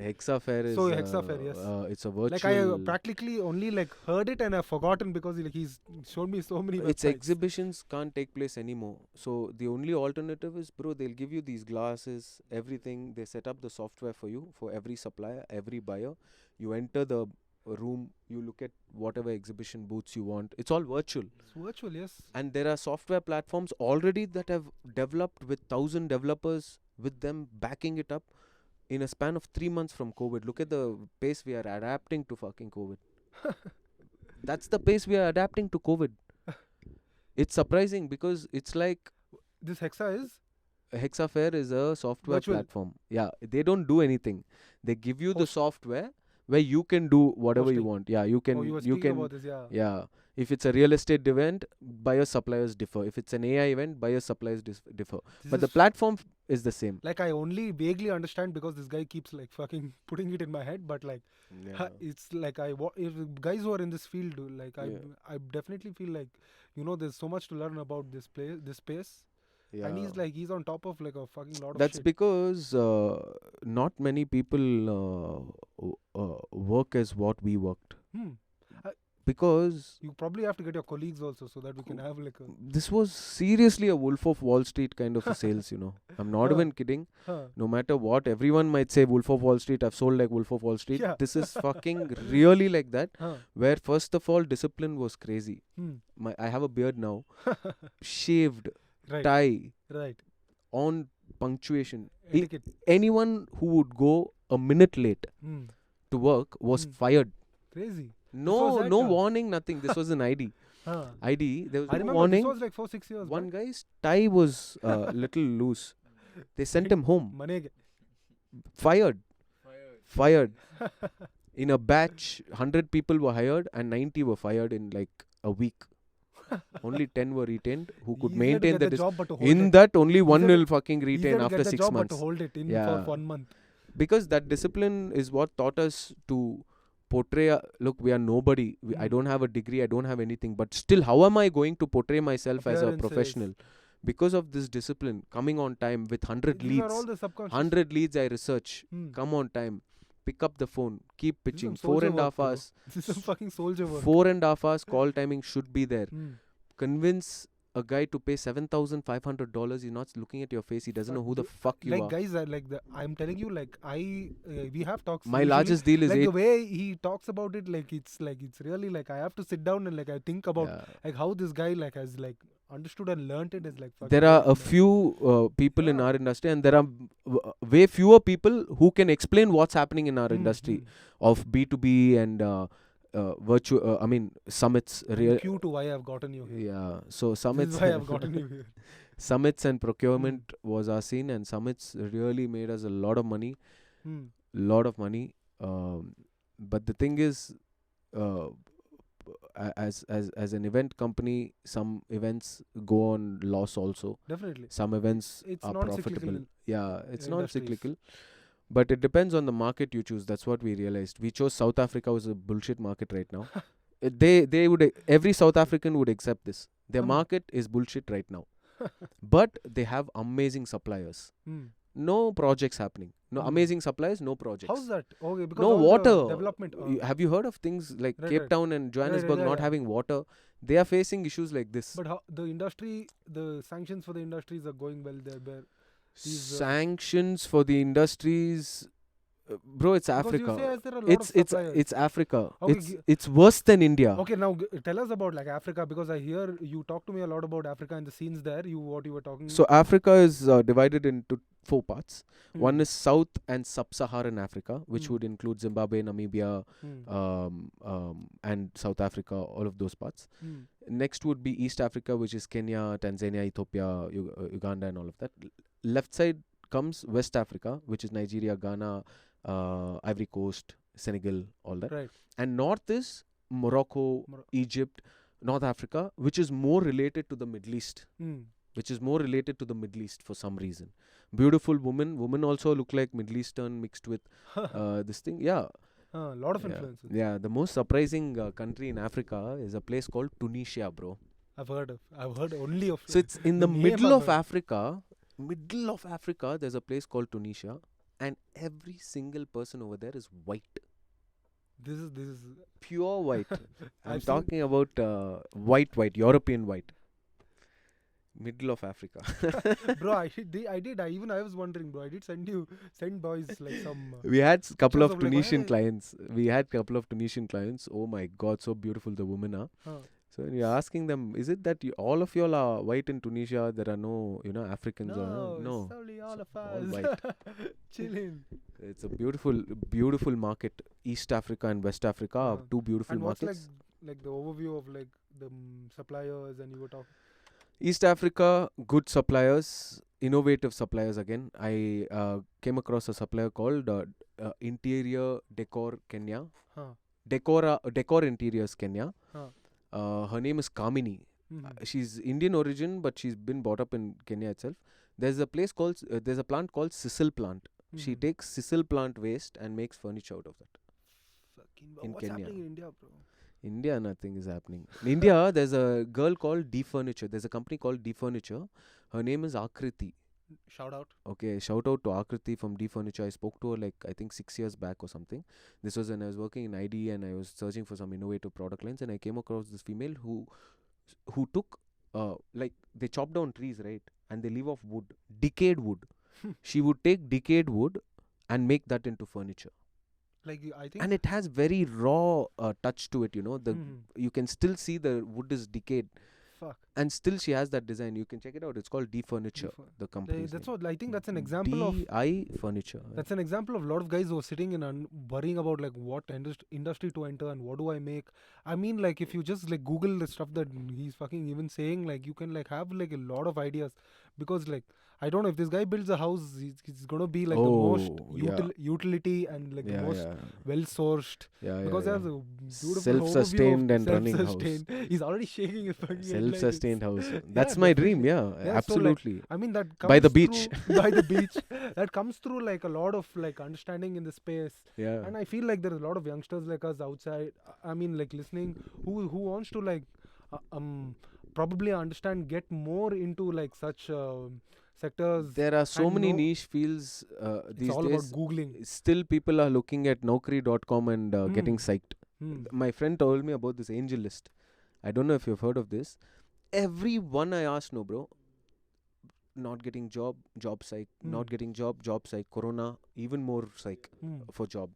Speaker 3: Hexafair is
Speaker 2: So, Hexafair, yes.
Speaker 3: It's a virtual.
Speaker 2: Like I practically only like heard it and I've forgotten because he's shown me so many
Speaker 3: its
Speaker 2: websites.
Speaker 3: exhibitions can't take place anymore. So the only alternative is, bro, they'll give you these glasses, everything. They set up the software for you, for every supplier, every buyer. You enter the room, you look at whatever exhibition booths you want. It's all virtual.
Speaker 2: It's virtual, yes.
Speaker 3: And there are software platforms already that have developed with 1,000 developers with them backing it up in a span of 3 months from COVID. Look at the pace we are adapting to fucking COVID. That's the pace we are adapting to COVID. It's surprising because it's like
Speaker 2: This Hexa is
Speaker 3: Hexafair is a software
Speaker 2: Virtual.
Speaker 3: platform. Yeah, they don't do anything. They give you the
Speaker 2: Host.
Speaker 3: software where you can do whatever you
Speaker 2: Hosting.
Speaker 3: want. Yeah, you can.
Speaker 2: oh, you were
Speaker 3: you
Speaker 2: speaking
Speaker 3: can.
Speaker 2: about this, yeah.
Speaker 3: Yeah. If it's a real estate event, buyer suppliers differ. If it's an AI event, buyer suppliers differ.
Speaker 2: This
Speaker 3: But the
Speaker 2: is
Speaker 3: platform is the same.
Speaker 2: like I only vaguely understand because this guy keeps like fucking putting it in my head, but like it's like if guys who are in this field, like
Speaker 3: Yeah.
Speaker 2: I definitely feel like there's so much to learn about this space, and he's on top of like a fucking lot of
Speaker 3: That's
Speaker 2: shit.
Speaker 3: because not many people work as what we worked.
Speaker 2: Hmm.
Speaker 3: Because
Speaker 2: You probably have to get your colleagues also so that we can have like a
Speaker 3: this was seriously a Wolf of Wall Street kind of a sales, I'm not
Speaker 2: Huh.
Speaker 3: even kidding.
Speaker 2: huh.
Speaker 3: No matter what, everyone might say Wolf of Wall Street, I've sold like Wolf of Wall Street.
Speaker 2: Yeah.
Speaker 3: This is fucking really like that,
Speaker 2: Huh.
Speaker 3: where first of all, discipline was crazy.
Speaker 2: Hmm.
Speaker 3: I have a beard now, shaved,
Speaker 2: Right.
Speaker 3: tie,
Speaker 2: Right.
Speaker 3: on punctuation.
Speaker 2: Etiquette.
Speaker 3: Anyone who would go a minute late
Speaker 2: Hmm.
Speaker 3: to work was
Speaker 2: Hmm.
Speaker 3: fired.
Speaker 2: Crazy.
Speaker 3: No,
Speaker 2: was
Speaker 3: no
Speaker 2: that,
Speaker 3: warning, nothing. This was an ID.
Speaker 2: Huh.
Speaker 3: ID. There was
Speaker 2: I
Speaker 3: no
Speaker 2: remember
Speaker 3: warning.
Speaker 2: this was like 4-6 years
Speaker 3: One
Speaker 2: back.
Speaker 3: guy's tie was a little loose. They sent him home.
Speaker 2: Manege.
Speaker 3: Fired. In a batch, 100 people were hired and 90 were fired in like a week. Only 10 were retained who could
Speaker 2: Easier to
Speaker 3: maintain
Speaker 2: get
Speaker 3: the
Speaker 2: job, but to hold
Speaker 3: in
Speaker 2: it.
Speaker 3: that only one
Speaker 2: Easier
Speaker 3: will fucking
Speaker 2: Easier
Speaker 3: retain
Speaker 2: to
Speaker 3: after
Speaker 2: get the
Speaker 3: 6
Speaker 2: job,
Speaker 3: months.
Speaker 2: but to hold it in
Speaker 3: Yeah.
Speaker 2: for 1 month.
Speaker 3: Because that discipline is what taught us to portray look, we are nobody. I
Speaker 2: Mm.
Speaker 3: don't have a degree, I don't have anything, but still how am I going to portray myself as a
Speaker 2: Appearances.
Speaker 3: professional? Because of this discipline, coming on time with 100
Speaker 2: These are all
Speaker 3: leads,
Speaker 2: the subconscious.
Speaker 3: 100 leads I research,
Speaker 2: Hmm.
Speaker 3: come on time, pick up the phone, keep
Speaker 2: This is some
Speaker 3: pitching,
Speaker 2: soldier
Speaker 3: 4.5
Speaker 2: work, bro.
Speaker 3: hours,
Speaker 2: This is some fucking soldier work.
Speaker 3: 4.5 hours call timing should be there.
Speaker 2: Hmm.
Speaker 3: Convince a guy to pay $7,500. He's not looking at your face. He doesn't know who the fuck you
Speaker 2: Like
Speaker 3: are.
Speaker 2: guys, I'm telling you, like we have talks.
Speaker 3: My
Speaker 2: usually,
Speaker 3: largest deal is
Speaker 2: like
Speaker 3: eight.
Speaker 2: the way he talks about it, like it's really like I have to sit down and like I think about
Speaker 3: Yeah.
Speaker 2: like how this guy like has like understood and learnt it is like. fucking
Speaker 3: There are a
Speaker 2: amazing.
Speaker 3: few people in
Speaker 2: Yeah.
Speaker 3: our industry, and there are way fewer people who can explain what's happening in our
Speaker 2: Hmm,
Speaker 3: industry
Speaker 2: hmm.
Speaker 3: of B2B and virtual. Summits.
Speaker 2: I'm cue to why I've gotten you here.
Speaker 3: Yeah. So
Speaker 2: This
Speaker 3: summits.
Speaker 2: is why I've gotten you here.
Speaker 3: Summits and procurement was our scene, and summits really made us a lot of money.
Speaker 2: Hmm.
Speaker 3: Lot of money. But the thing is, as an event company, some events go on loss also.
Speaker 2: Definitely.
Speaker 3: Some events
Speaker 2: It's
Speaker 3: are
Speaker 2: non-cyclical
Speaker 3: profitable. Yeah, it's not
Speaker 2: industries.
Speaker 3: cyclical. But it depends on the market you choose. That's what we realized. We chose South Africa was a bullshit market right now. They would every South African would accept this. Their
Speaker 2: Hmm.
Speaker 3: market is bullshit right now. But they have amazing suppliers.
Speaker 2: Hmm.
Speaker 3: No projects happening. No
Speaker 2: Hmm.
Speaker 3: amazing suppliers, no projects.
Speaker 2: How's that? Okay, because
Speaker 3: No
Speaker 2: all the
Speaker 3: water.
Speaker 2: development.
Speaker 3: Have you heard of things like
Speaker 2: Right,
Speaker 3: Cape
Speaker 2: right.
Speaker 3: Town and Johannesburg
Speaker 2: yeah,
Speaker 3: not
Speaker 2: yeah.
Speaker 3: having water? They are facing issues like this.
Speaker 2: But how the industry, the sanctions for the industries are going well there. These,
Speaker 3: Sanctions for the industries, bro. It's
Speaker 2: because
Speaker 3: Africa.
Speaker 2: you say as there are a lot of suppliers.
Speaker 3: It's Africa.
Speaker 2: Okay,
Speaker 3: It's worse than India.
Speaker 2: Okay, now tell us about like Africa, because I hear you talk to me a lot about Africa and the scenes there. What you were talking.
Speaker 3: So Africa is divided into 4 parts.
Speaker 2: Hmm.
Speaker 3: One is South and Sub-Saharan Africa, which
Speaker 2: Hmm.
Speaker 3: would include Zimbabwe, Namibia,
Speaker 2: Hmm.
Speaker 3: and South Africa, all of those parts.
Speaker 2: Hmm.
Speaker 3: Next would be East Africa, which is Kenya, Tanzania, Ethiopia, Uganda, and all of that. Left side comes West Africa, which is Nigeria, Ghana, Ivory Coast, Senegal, all that.
Speaker 2: Right.
Speaker 3: And north is Morocco, Egypt, North Africa, which is more related to the Middle East.
Speaker 2: Hmm.
Speaker 3: Which is more related to the Middle East for some reason. Beautiful women. Women also look like Middle Eastern mixed with this thing. Yeah.
Speaker 2: A lot of
Speaker 3: Yeah.
Speaker 2: influences.
Speaker 3: Yeah. The most surprising country in Africa is a place called Tunisia, bro.
Speaker 2: I've heard only of.
Speaker 3: So it's in the
Speaker 2: name
Speaker 3: middle
Speaker 2: I've
Speaker 3: of
Speaker 2: heard.
Speaker 3: Africa. Middle of Africa, there's a place called Tunisia, and every single person over there is white.
Speaker 2: This is.
Speaker 3: Pure white. I'm
Speaker 2: I've seen-
Speaker 3: talking about white, European white. Middle of Africa.
Speaker 2: Bro, I was wondering, bro. I did send boys like some.
Speaker 3: We had couple
Speaker 2: Pictures
Speaker 3: of
Speaker 2: of, like,
Speaker 3: Tunisian
Speaker 2: why-
Speaker 3: clients. We had couple of Tunisian clients. Oh my God, so beautiful the women are.
Speaker 2: Huh.
Speaker 3: So when you're asking them, is it that all of y'all are white in Tunisia? There are no, Africans or
Speaker 2: No, it's only all of
Speaker 3: all
Speaker 2: us.
Speaker 3: white.
Speaker 2: Chilling.
Speaker 3: It's a beautiful market. East Africa and West Africa are two beautiful
Speaker 2: And what's
Speaker 3: markets.
Speaker 2: like the overview of like the suppliers, and you were talking.
Speaker 3: East Africa, good suppliers, innovative suppliers again. I came across a supplier called Interior Decor Kenya.
Speaker 2: Huh.
Speaker 3: Decor Interiors Kenya.
Speaker 2: Huh.
Speaker 3: Her name is Kamini.
Speaker 2: Mhm.
Speaker 3: She's Indian origin, but she's been brought up in Kenya itself. There's a plant called Sisal plant. She
Speaker 2: Mhm.
Speaker 3: takes Sisal plant waste and makes furniture out of that.
Speaker 2: Fucking
Speaker 3: in
Speaker 2: what's
Speaker 3: Kenya.
Speaker 2: happening in India, bro?
Speaker 3: India, nothing is happening. In India, there's a girl called D Furniture. There's a company called D Furniture. Her name is Akriti.
Speaker 2: Shout out.
Speaker 3: Okay, shout out to Akriti from D Furniture. I spoke to her like I think 6 years back or something. This was when I was working in ID and I was searching for some innovative product lines, and I came across this female who took like they chop down trees, right, and they leave off wood, decayed wood. She would take decayed wood and make that into furniture,
Speaker 2: Like I think.
Speaker 3: and it has very raw touch to it.
Speaker 2: Mhm.
Speaker 3: You can still see the wood is decayed,
Speaker 2: Fuck.
Speaker 3: and still she has that design. You can check it out. It's called D Furniture.
Speaker 2: Fur-
Speaker 3: The company.
Speaker 2: That's what I think. That's an example of.
Speaker 3: DI Furniture.
Speaker 2: That's an example of a lot of guys who are sitting and worrying about like what industry to enter and what do I make. I mean, like if you just like Google the stuff that he's fucking even saying, like you can like have like a lot of ideas, because like I don't know, if this guy builds a house, he's gonna be like the most
Speaker 3: Oh, yeah.
Speaker 2: utility and like the most well sourced,
Speaker 3: yeah,
Speaker 2: because
Speaker 3: yeah.
Speaker 2: there's a beautiful
Speaker 3: Self-sustained
Speaker 2: overview of
Speaker 3: and running house.
Speaker 2: self-sustained. He's already shaking his fucking head like it's-
Speaker 3: Self-sustained house. That's my
Speaker 2: definitely.
Speaker 3: dream. Yeah,
Speaker 2: Yeah, so, like,
Speaker 3: absolutely.
Speaker 2: I mean that comes
Speaker 3: By the beach.
Speaker 2: through- by the beach. That comes through like a lot of like understanding in the space,
Speaker 3: Yeah.
Speaker 2: and I feel like there is a lot of youngsters like us outside. I mean, like listening, who wants to like probably understand, get more into like such sectors.
Speaker 3: There are so
Speaker 2: and
Speaker 3: many
Speaker 2: no-
Speaker 3: niche fields
Speaker 2: It's
Speaker 3: these
Speaker 2: all
Speaker 3: days.
Speaker 2: about googling.
Speaker 3: Still, people are looking at Naukri.com and getting psyched.
Speaker 2: Hmm.
Speaker 3: My friend told me about this angel list. I don't know if you've heard of this. Everyone I asked, no, bro. Not getting job psych. Not getting job psych. Corona, even more psych
Speaker 2: Hmm.
Speaker 3: for job.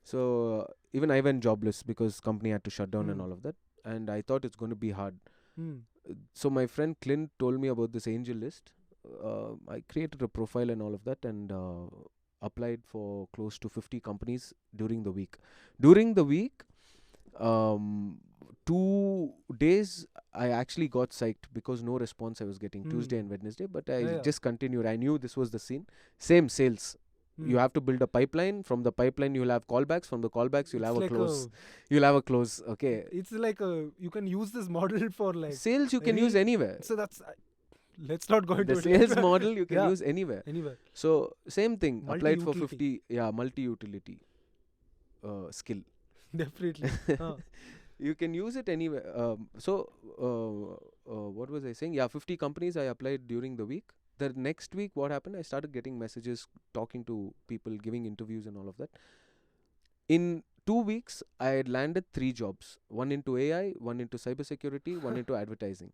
Speaker 3: So even I went jobless because company had to shut down and
Speaker 2: Hmm.
Speaker 3: all of that. And I thought it's going to be hard.
Speaker 2: Hmm.
Speaker 3: So my friend Clint told me about this angel list. I created a profile and all of that, and applied for close to 50 companies during the week. During the week, 2 days I actually got psyched because no response I was getting, Tuesday and Wednesday, but I
Speaker 2: Yeah, yeah.
Speaker 3: just continued. I knew this was the scene. Same sales. You have to build a pipeline. From the pipeline, you'll have callbacks. From the callbacks, you'll
Speaker 2: It's
Speaker 3: have a
Speaker 2: like
Speaker 3: close. You'll have a close. Okay.
Speaker 2: It's like you can use this model for like
Speaker 3: Sales you can use anywhere.
Speaker 2: So that's let's not go into
Speaker 3: The
Speaker 2: it.
Speaker 3: sales model you can
Speaker 2: Yeah.
Speaker 3: use anywhere.
Speaker 2: Anywhere.
Speaker 3: So same thing applied for
Speaker 2: Multi-utility.
Speaker 3: 50. Multi-utility skill.
Speaker 2: Definitely.
Speaker 3: You can use it anywhere. What was I saying? 50 companies I applied during the week. The next week, what happened? I started getting messages, talking to people, giving interviews and all of that. In 2 weeks, I had landed 3 jobs. One into AI, one into cybersecurity, one into advertising.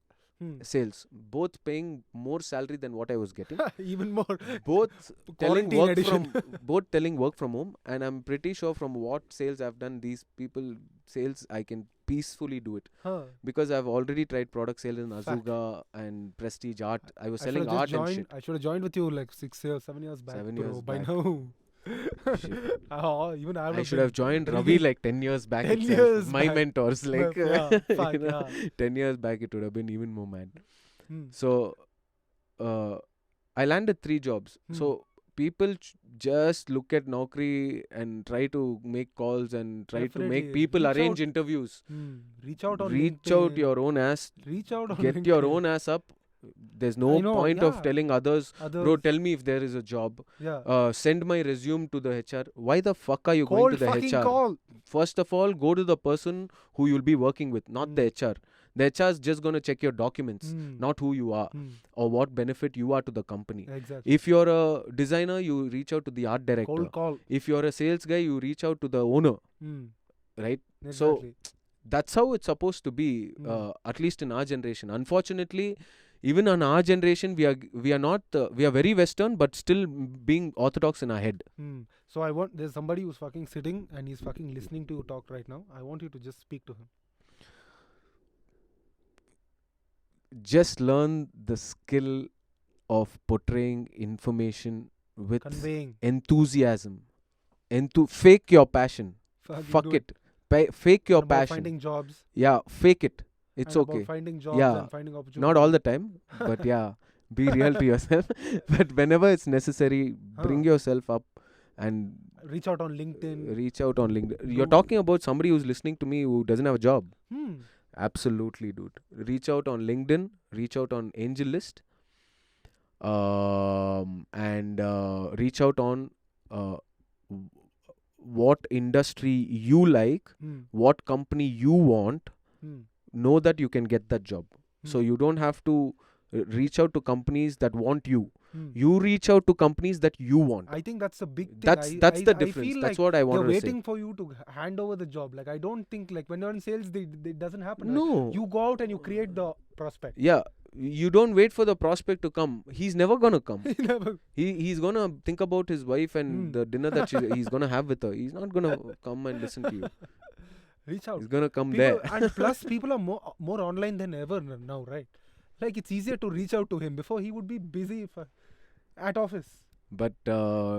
Speaker 3: Sales. Both paying more salary than what I was getting.
Speaker 2: Even more.
Speaker 3: Both telling
Speaker 2: Quarantine edition.
Speaker 3: both telling work from home, and I'm pretty sure from what sales I've done, these people sales I can peacefully do it because I've already tried product sales in Azuga and Prestige Art. I was selling art and shit.
Speaker 2: I should have joined with you like 7 years back.
Speaker 3: 7
Speaker 2: bro,
Speaker 3: years
Speaker 2: by
Speaker 3: back.
Speaker 2: now.
Speaker 3: Shit.
Speaker 2: Even
Speaker 3: I should have joined Ravi like 10 years back.
Speaker 2: 10
Speaker 3: itself.
Speaker 2: years
Speaker 3: My
Speaker 2: back.
Speaker 3: mentors, like
Speaker 2: Yeah, fuck,
Speaker 3: you know,
Speaker 2: yeah.
Speaker 3: 10 years back, it would have been even more mad.
Speaker 2: Hmm.
Speaker 3: So, I landed 3 jobs. So people just look at Naukri and try to make calls and try to
Speaker 2: Definitely.
Speaker 3: make people
Speaker 2: Reach
Speaker 3: arrange
Speaker 2: out.
Speaker 3: interviews.
Speaker 2: Reach out on
Speaker 3: Reach
Speaker 2: LinkedIn.
Speaker 3: out your own ass.
Speaker 2: Reach out on
Speaker 3: Get your
Speaker 2: LinkedIn.
Speaker 3: own ass up. There's no
Speaker 2: I know,
Speaker 3: point of
Speaker 2: yeah.
Speaker 3: telling others,
Speaker 2: Others.
Speaker 3: bro, tell me if there is a job.
Speaker 2: Yeah.
Speaker 3: Send my resume to the HR. Why the fuck are you
Speaker 2: Cold
Speaker 3: going to the
Speaker 2: fucking
Speaker 3: HR?
Speaker 2: call.
Speaker 3: First of all, go to the person who you'll be working with, not the HR. The HR is just going to check your documents, not who you are or what benefit you are to the company.
Speaker 2: Exactly.
Speaker 3: If you're a designer, you reach out to the art director.
Speaker 2: Cold call.
Speaker 3: If you're a sales guy, you reach out to the owner, right?
Speaker 2: Exactly.
Speaker 3: That's how it's supposed to be, at least in our generation. Unfortunately, even in our generation, we are not we are very Western, but still being orthodox in our head.
Speaker 2: So there's somebody who's fucking sitting and he's fucking listening to you talk right now. I want you to just speak to him.
Speaker 3: Just learn the skill of portraying information with
Speaker 2: Conveying.
Speaker 3: enthusiasm. Fake your passion.
Speaker 2: Fucking
Speaker 3: Fuck
Speaker 2: do
Speaker 3: it. Fake your
Speaker 2: And about
Speaker 3: passion.
Speaker 2: finding jobs.
Speaker 3: Yeah, fake it. It's
Speaker 2: and
Speaker 3: okay.
Speaker 2: About finding jobs
Speaker 3: Yeah,
Speaker 2: and finding opportunities.
Speaker 3: not all the time, but yeah, be real to yourself. But whenever it's necessary, bring yourself up and
Speaker 2: Reach out on LinkedIn.
Speaker 3: reach out on LinkedIn. You're talking about somebody who's listening to me who doesn't have a job. Absolutely, dude. Reach out on LinkedIn. Reach out on AngelList. And reach out on what industry you like, what company you want. Know that you can get that job. So you don't have to reach out to companies that want you. You reach out to companies that you want.
Speaker 2: I think that's a big thing.
Speaker 3: That's the difference.
Speaker 2: I feel
Speaker 3: That's
Speaker 2: like
Speaker 3: what I
Speaker 2: they're
Speaker 3: wanted to say.
Speaker 2: waiting for you to hand over the job. Like, I don't think, like, when you're in sales, it doesn't happen.
Speaker 3: No.
Speaker 2: Like, you go out and you create the prospect.
Speaker 3: Yeah, you don't wait for the prospect to come. He's never gonna come.
Speaker 2: Never.
Speaker 3: He's gonna think about his wife and the dinner that he's gonna have with her. He's not gonna come and listen to you.
Speaker 2: Reach out.
Speaker 3: He's gonna come
Speaker 2: People,
Speaker 3: there.
Speaker 2: and plus, people are more online than ever now, right? Like, it's easier to reach out to him. Before, he would be busy at office.
Speaker 3: But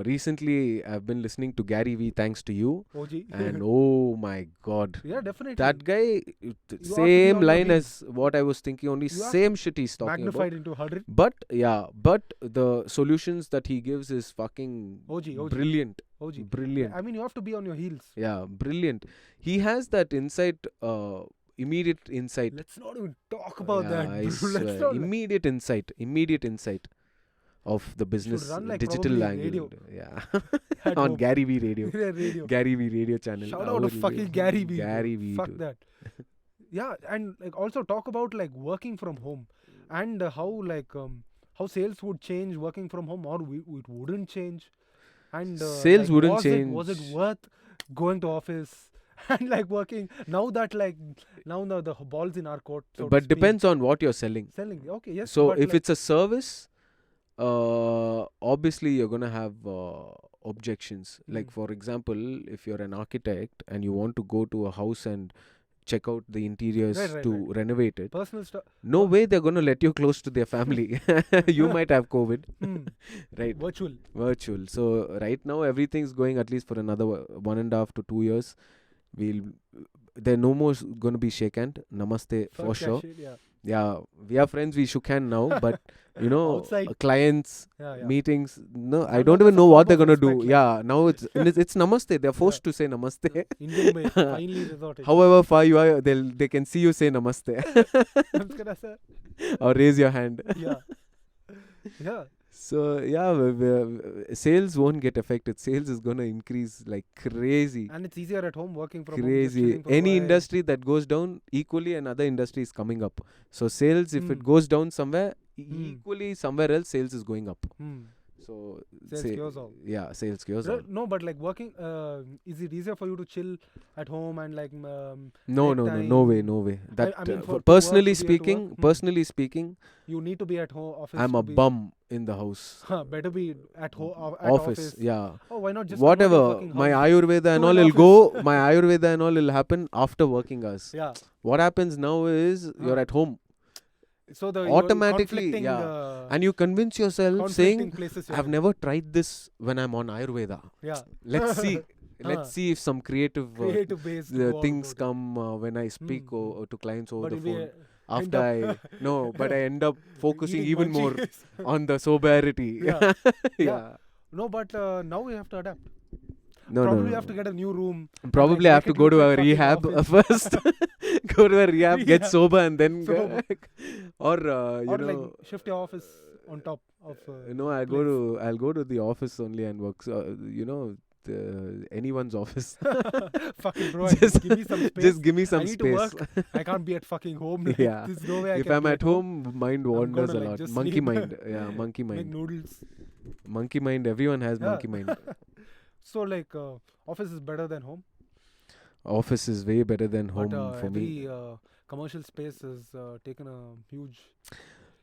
Speaker 3: recently, I've been listening to Gary Vee thanks to you.
Speaker 2: OG.
Speaker 3: And oh my god.
Speaker 2: Yeah, definitely.
Speaker 3: That guy,
Speaker 2: to be
Speaker 3: same
Speaker 2: on your
Speaker 3: line
Speaker 2: heels.
Speaker 3: as what I was thinking, only
Speaker 2: You have
Speaker 3: same shit he's talking
Speaker 2: magnified
Speaker 3: about.
Speaker 2: into 100.
Speaker 3: But the solutions that he gives is fucking
Speaker 2: OG.
Speaker 3: brilliant.
Speaker 2: OG.
Speaker 3: Brilliant.
Speaker 2: I mean, you have to be on your heels.
Speaker 3: Yeah, brilliant. He has that insight, immediate insight.
Speaker 2: Let's not even talk about
Speaker 3: Yeah,
Speaker 2: that.
Speaker 3: I
Speaker 2: Let's
Speaker 3: swear.
Speaker 2: not.
Speaker 3: Immediate insight of the business,
Speaker 2: run like
Speaker 3: digital
Speaker 2: probably
Speaker 3: angle.
Speaker 2: radio.
Speaker 3: Yeah,
Speaker 2: At
Speaker 3: on
Speaker 2: home.
Speaker 3: Gary Vee Radio.
Speaker 2: Radio.
Speaker 3: Gary Vee Radio channel.
Speaker 2: Shout
Speaker 3: How
Speaker 2: out to
Speaker 3: it'll
Speaker 2: fucking
Speaker 3: be.
Speaker 2: Gary Vee.
Speaker 3: Gary Vee.
Speaker 2: Fuck
Speaker 3: dude.
Speaker 2: that. Yeah, and like also talk about like working from home and how sales would change working from home, or it wouldn't change. And
Speaker 3: Sales wouldn't
Speaker 2: was it
Speaker 3: change.
Speaker 2: worth going to office and like working now that now the ball's in our court? So to
Speaker 3: But
Speaker 2: speak.
Speaker 3: depends on what you're selling.
Speaker 2: Selling. Okay, yes.
Speaker 3: So
Speaker 2: but
Speaker 3: if
Speaker 2: like,
Speaker 3: it's a service, obviously you're gonna have objections. Like for example, if you're an architect and you want to go to a house and check out the interiors
Speaker 2: Right,
Speaker 3: to renovate it,
Speaker 2: personal stuff.
Speaker 3: no way they're gonna let you close to their family. You might have COVID, right?
Speaker 2: Virtual.
Speaker 3: So right now everything's going at least for another 1.5 to 2 years. There no more gonna be shake hand, namaste for
Speaker 2: Fuck that
Speaker 3: sure.
Speaker 2: shit, yeah.
Speaker 3: Yeah, we are friends. We shook hand now, but you know,
Speaker 2: Outside.
Speaker 3: clients,
Speaker 2: Yeah.
Speaker 3: meetings. No, I
Speaker 2: Now
Speaker 3: don't
Speaker 2: there's
Speaker 3: even
Speaker 2: a
Speaker 3: know what
Speaker 2: form
Speaker 3: they're
Speaker 2: of
Speaker 3: gonna do.
Speaker 2: respect, like-
Speaker 3: Yeah, now it's namaste. They're forced to say namaste.
Speaker 2: Indian made finally resorted.
Speaker 3: However far you are, they can see you say namaste
Speaker 2: Namaskar, sir.
Speaker 3: or raise your hand.
Speaker 2: Yeah. Yeah.
Speaker 3: So yeah, sales won't get affected. Sales is gonna increase like crazy.
Speaker 2: And it's easier at home working from home. just
Speaker 3: Crazy.
Speaker 2: chilling for a
Speaker 3: Any
Speaker 2: while.
Speaker 3: industry that goes down, equally another industry is coming up. So sales, if it
Speaker 2: Hmm.
Speaker 3: goes down somewhere,
Speaker 2: Hmm.
Speaker 3: equally somewhere else sales is going up.
Speaker 2: Hmm.
Speaker 3: So
Speaker 2: Sales cures all.
Speaker 3: yeah, sales cures all.
Speaker 2: No, but like working, is it easier for you to chill at home and like
Speaker 3: No,
Speaker 2: make
Speaker 3: no way,
Speaker 2: time?
Speaker 3: no way. That
Speaker 2: I mean, for- to
Speaker 3: personally
Speaker 2: work, to be able to
Speaker 3: speaking,
Speaker 2: work.
Speaker 3: personally speaking,
Speaker 2: you need to be at home office?
Speaker 3: I'm
Speaker 2: to
Speaker 3: a
Speaker 2: be,
Speaker 3: bum in the house.
Speaker 2: Better be at home at
Speaker 3: Office, yeah.
Speaker 2: Oh, why not just convert your
Speaker 3: Whatever.
Speaker 2: fucking
Speaker 3: My
Speaker 2: house
Speaker 3: Ayurveda and
Speaker 2: to
Speaker 3: all
Speaker 2: an
Speaker 3: will go. My Ayurveda and all will happen after working hours.
Speaker 2: Yeah.
Speaker 3: What happens now is you're
Speaker 2: Huh.
Speaker 3: at home.
Speaker 2: So the
Speaker 3: Automatically,
Speaker 2: conflicting,
Speaker 3: yeah. And you convince yourself
Speaker 2: conflicting
Speaker 3: saying,
Speaker 2: places you're
Speaker 3: I've
Speaker 2: in.
Speaker 3: never tried this when I'm on Ayurveda.
Speaker 2: Yeah.
Speaker 3: Let's see.
Speaker 2: Huh.
Speaker 3: Let's see if some creative
Speaker 2: Creative ways to go
Speaker 3: things
Speaker 2: about it.
Speaker 3: come when I speak to clients over
Speaker 2: But
Speaker 3: the
Speaker 2: it'll be
Speaker 3: phone.
Speaker 2: end
Speaker 3: After
Speaker 2: up
Speaker 3: no, but I end up focusing
Speaker 2: eating
Speaker 3: even more
Speaker 2: munchies.
Speaker 3: on the sobriety.
Speaker 2: Yeah.
Speaker 3: Yeah.
Speaker 2: No, but now we have to adapt.
Speaker 3: No,
Speaker 2: Probably
Speaker 3: no,
Speaker 2: you have to get a new room.
Speaker 3: Probably I have
Speaker 2: make
Speaker 3: to
Speaker 2: it
Speaker 3: go
Speaker 2: look
Speaker 3: to a
Speaker 2: like fucking
Speaker 3: rehab
Speaker 2: office.
Speaker 3: first. Go to a rehab, get
Speaker 2: Rehab.
Speaker 3: sober, and then
Speaker 2: Sober.
Speaker 3: or you
Speaker 2: Or
Speaker 3: know.
Speaker 2: like shift your office on top of.
Speaker 3: No, I'll go to the office only and work. So, anyone's office.
Speaker 2: Fucking bro,
Speaker 3: Just-
Speaker 2: give me some space.
Speaker 3: Just give me some
Speaker 2: I need
Speaker 3: space.
Speaker 2: to work. I can't be at fucking home. Like,
Speaker 3: Yeah.
Speaker 2: There's no way I
Speaker 3: If
Speaker 2: can
Speaker 3: I'm
Speaker 2: be
Speaker 3: at home, mind wanders
Speaker 2: gonna,
Speaker 3: a
Speaker 2: like,
Speaker 3: lot.
Speaker 2: just
Speaker 3: Monkey
Speaker 2: sleep.
Speaker 3: mind. Yeah, monkey
Speaker 2: Make
Speaker 3: mind.
Speaker 2: noodles.
Speaker 3: Monkey mind. Everyone has
Speaker 2: Yeah.
Speaker 3: monkey mind.
Speaker 2: So like office is better than home.
Speaker 3: Office is way better than home
Speaker 2: But
Speaker 3: for me.
Speaker 2: every commercial space has taken a huge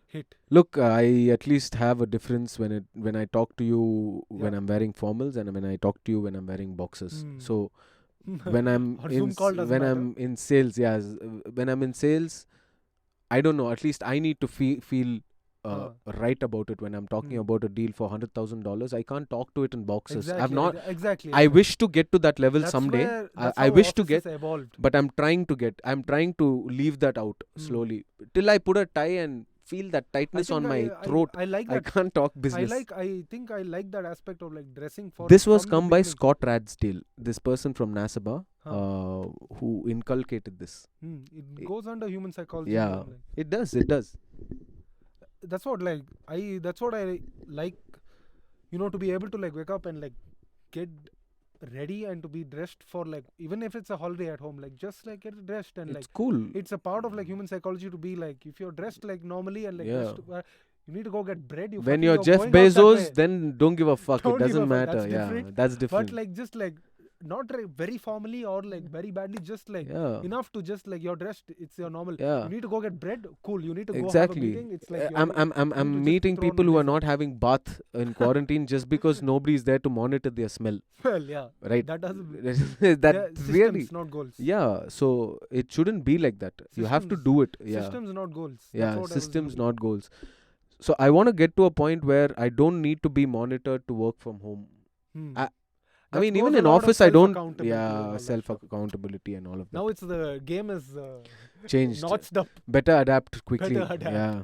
Speaker 2: hit.
Speaker 3: Look, I at least have a difference when I talk to you when
Speaker 2: Yeah.
Speaker 3: I'm wearing formals and when I talk to you when I'm wearing boxers.
Speaker 2: Hmm.
Speaker 3: So when I'm
Speaker 2: Or Zoom call doesn't
Speaker 3: when
Speaker 2: matter.
Speaker 3: I'm in sales, when I'm in sales, I don't know. At least I need to feel right about it when I'm talking
Speaker 2: Hmm.
Speaker 3: about a deal for $100,000. I can't talk to it in boxes.
Speaker 2: Exactly.
Speaker 3: I've not.
Speaker 2: Exactly.
Speaker 3: I wish to get to that level
Speaker 2: That's
Speaker 3: someday.
Speaker 2: where-
Speaker 3: I
Speaker 2: that's how
Speaker 3: wish to
Speaker 2: offices
Speaker 3: get,
Speaker 2: evolved.
Speaker 3: but I'm trying to leave that out slowly till I put a tie and feel that tightness on my throat.
Speaker 2: I like
Speaker 3: I
Speaker 2: that.
Speaker 3: can't talk business.
Speaker 2: I think I like that aspect of like dressing for.
Speaker 3: This was
Speaker 2: from the
Speaker 3: come by
Speaker 2: beginning.
Speaker 3: Scott Radsdale, this person from Nasaba,
Speaker 2: Huh.
Speaker 3: who inculcated this.
Speaker 2: It goes under human psychology.
Speaker 3: Yeah.
Speaker 2: and, like,
Speaker 3: It does.
Speaker 2: that's what like that's what I like, to be able to like wake up and like get ready and to be dressed for like, even if it's a holiday at home, like just like get dressed and
Speaker 3: It's
Speaker 2: like
Speaker 3: cool.
Speaker 2: it's a part of like human psychology to be like, if you're dressed like normally and like
Speaker 3: Yeah.
Speaker 2: dressed, you need to go get bread.
Speaker 3: When you're Jeff
Speaker 2: going out that
Speaker 3: Bezos,
Speaker 2: way.
Speaker 3: then don't give a fuck.
Speaker 2: Don't
Speaker 3: It
Speaker 2: give a
Speaker 3: doesn't
Speaker 2: fuck.
Speaker 3: matter.
Speaker 2: That's
Speaker 3: Yeah,
Speaker 2: different.
Speaker 3: that's different.
Speaker 2: But like just like not very formally or like very badly, just like
Speaker 3: yeah.
Speaker 2: enough to just like you're dressed, it's your normal.
Speaker 3: Yeah.
Speaker 2: You need to go get bread, cool. You need to go have a
Speaker 3: Exactly.
Speaker 2: meeting, it's like
Speaker 3: I'm
Speaker 2: you need to just
Speaker 3: I'm meeting
Speaker 2: throw on
Speaker 3: people who are
Speaker 2: blazer.
Speaker 3: not having bath in quarantine just because nobody is there to monitor their smell.
Speaker 2: Well, yeah,
Speaker 3: Right.
Speaker 2: that doesn't.
Speaker 3: that
Speaker 2: Yeah,
Speaker 3: really.
Speaker 2: systems, not goals.
Speaker 3: Yeah. So it shouldn't be like that. You have to
Speaker 2: Systems.
Speaker 3: do it. Yeah.
Speaker 2: Systems, not goals. That's
Speaker 3: Yeah.
Speaker 2: what I was
Speaker 3: Systems,
Speaker 2: looking
Speaker 3: not goals. So I want to get to a point where I don't need to be monitored to work from home.
Speaker 2: at.
Speaker 3: I mean,
Speaker 2: That
Speaker 3: even
Speaker 2: goes a
Speaker 3: in
Speaker 2: lot of
Speaker 3: office, I don't.
Speaker 2: self-accountability and
Speaker 3: Yeah,
Speaker 2: all that
Speaker 3: self
Speaker 2: stuff.
Speaker 3: accountability and all of that.
Speaker 2: Now it's the game is
Speaker 3: Changed.
Speaker 2: notched up,
Speaker 3: Better adapt quickly.
Speaker 2: Better adapt.
Speaker 3: Yeah.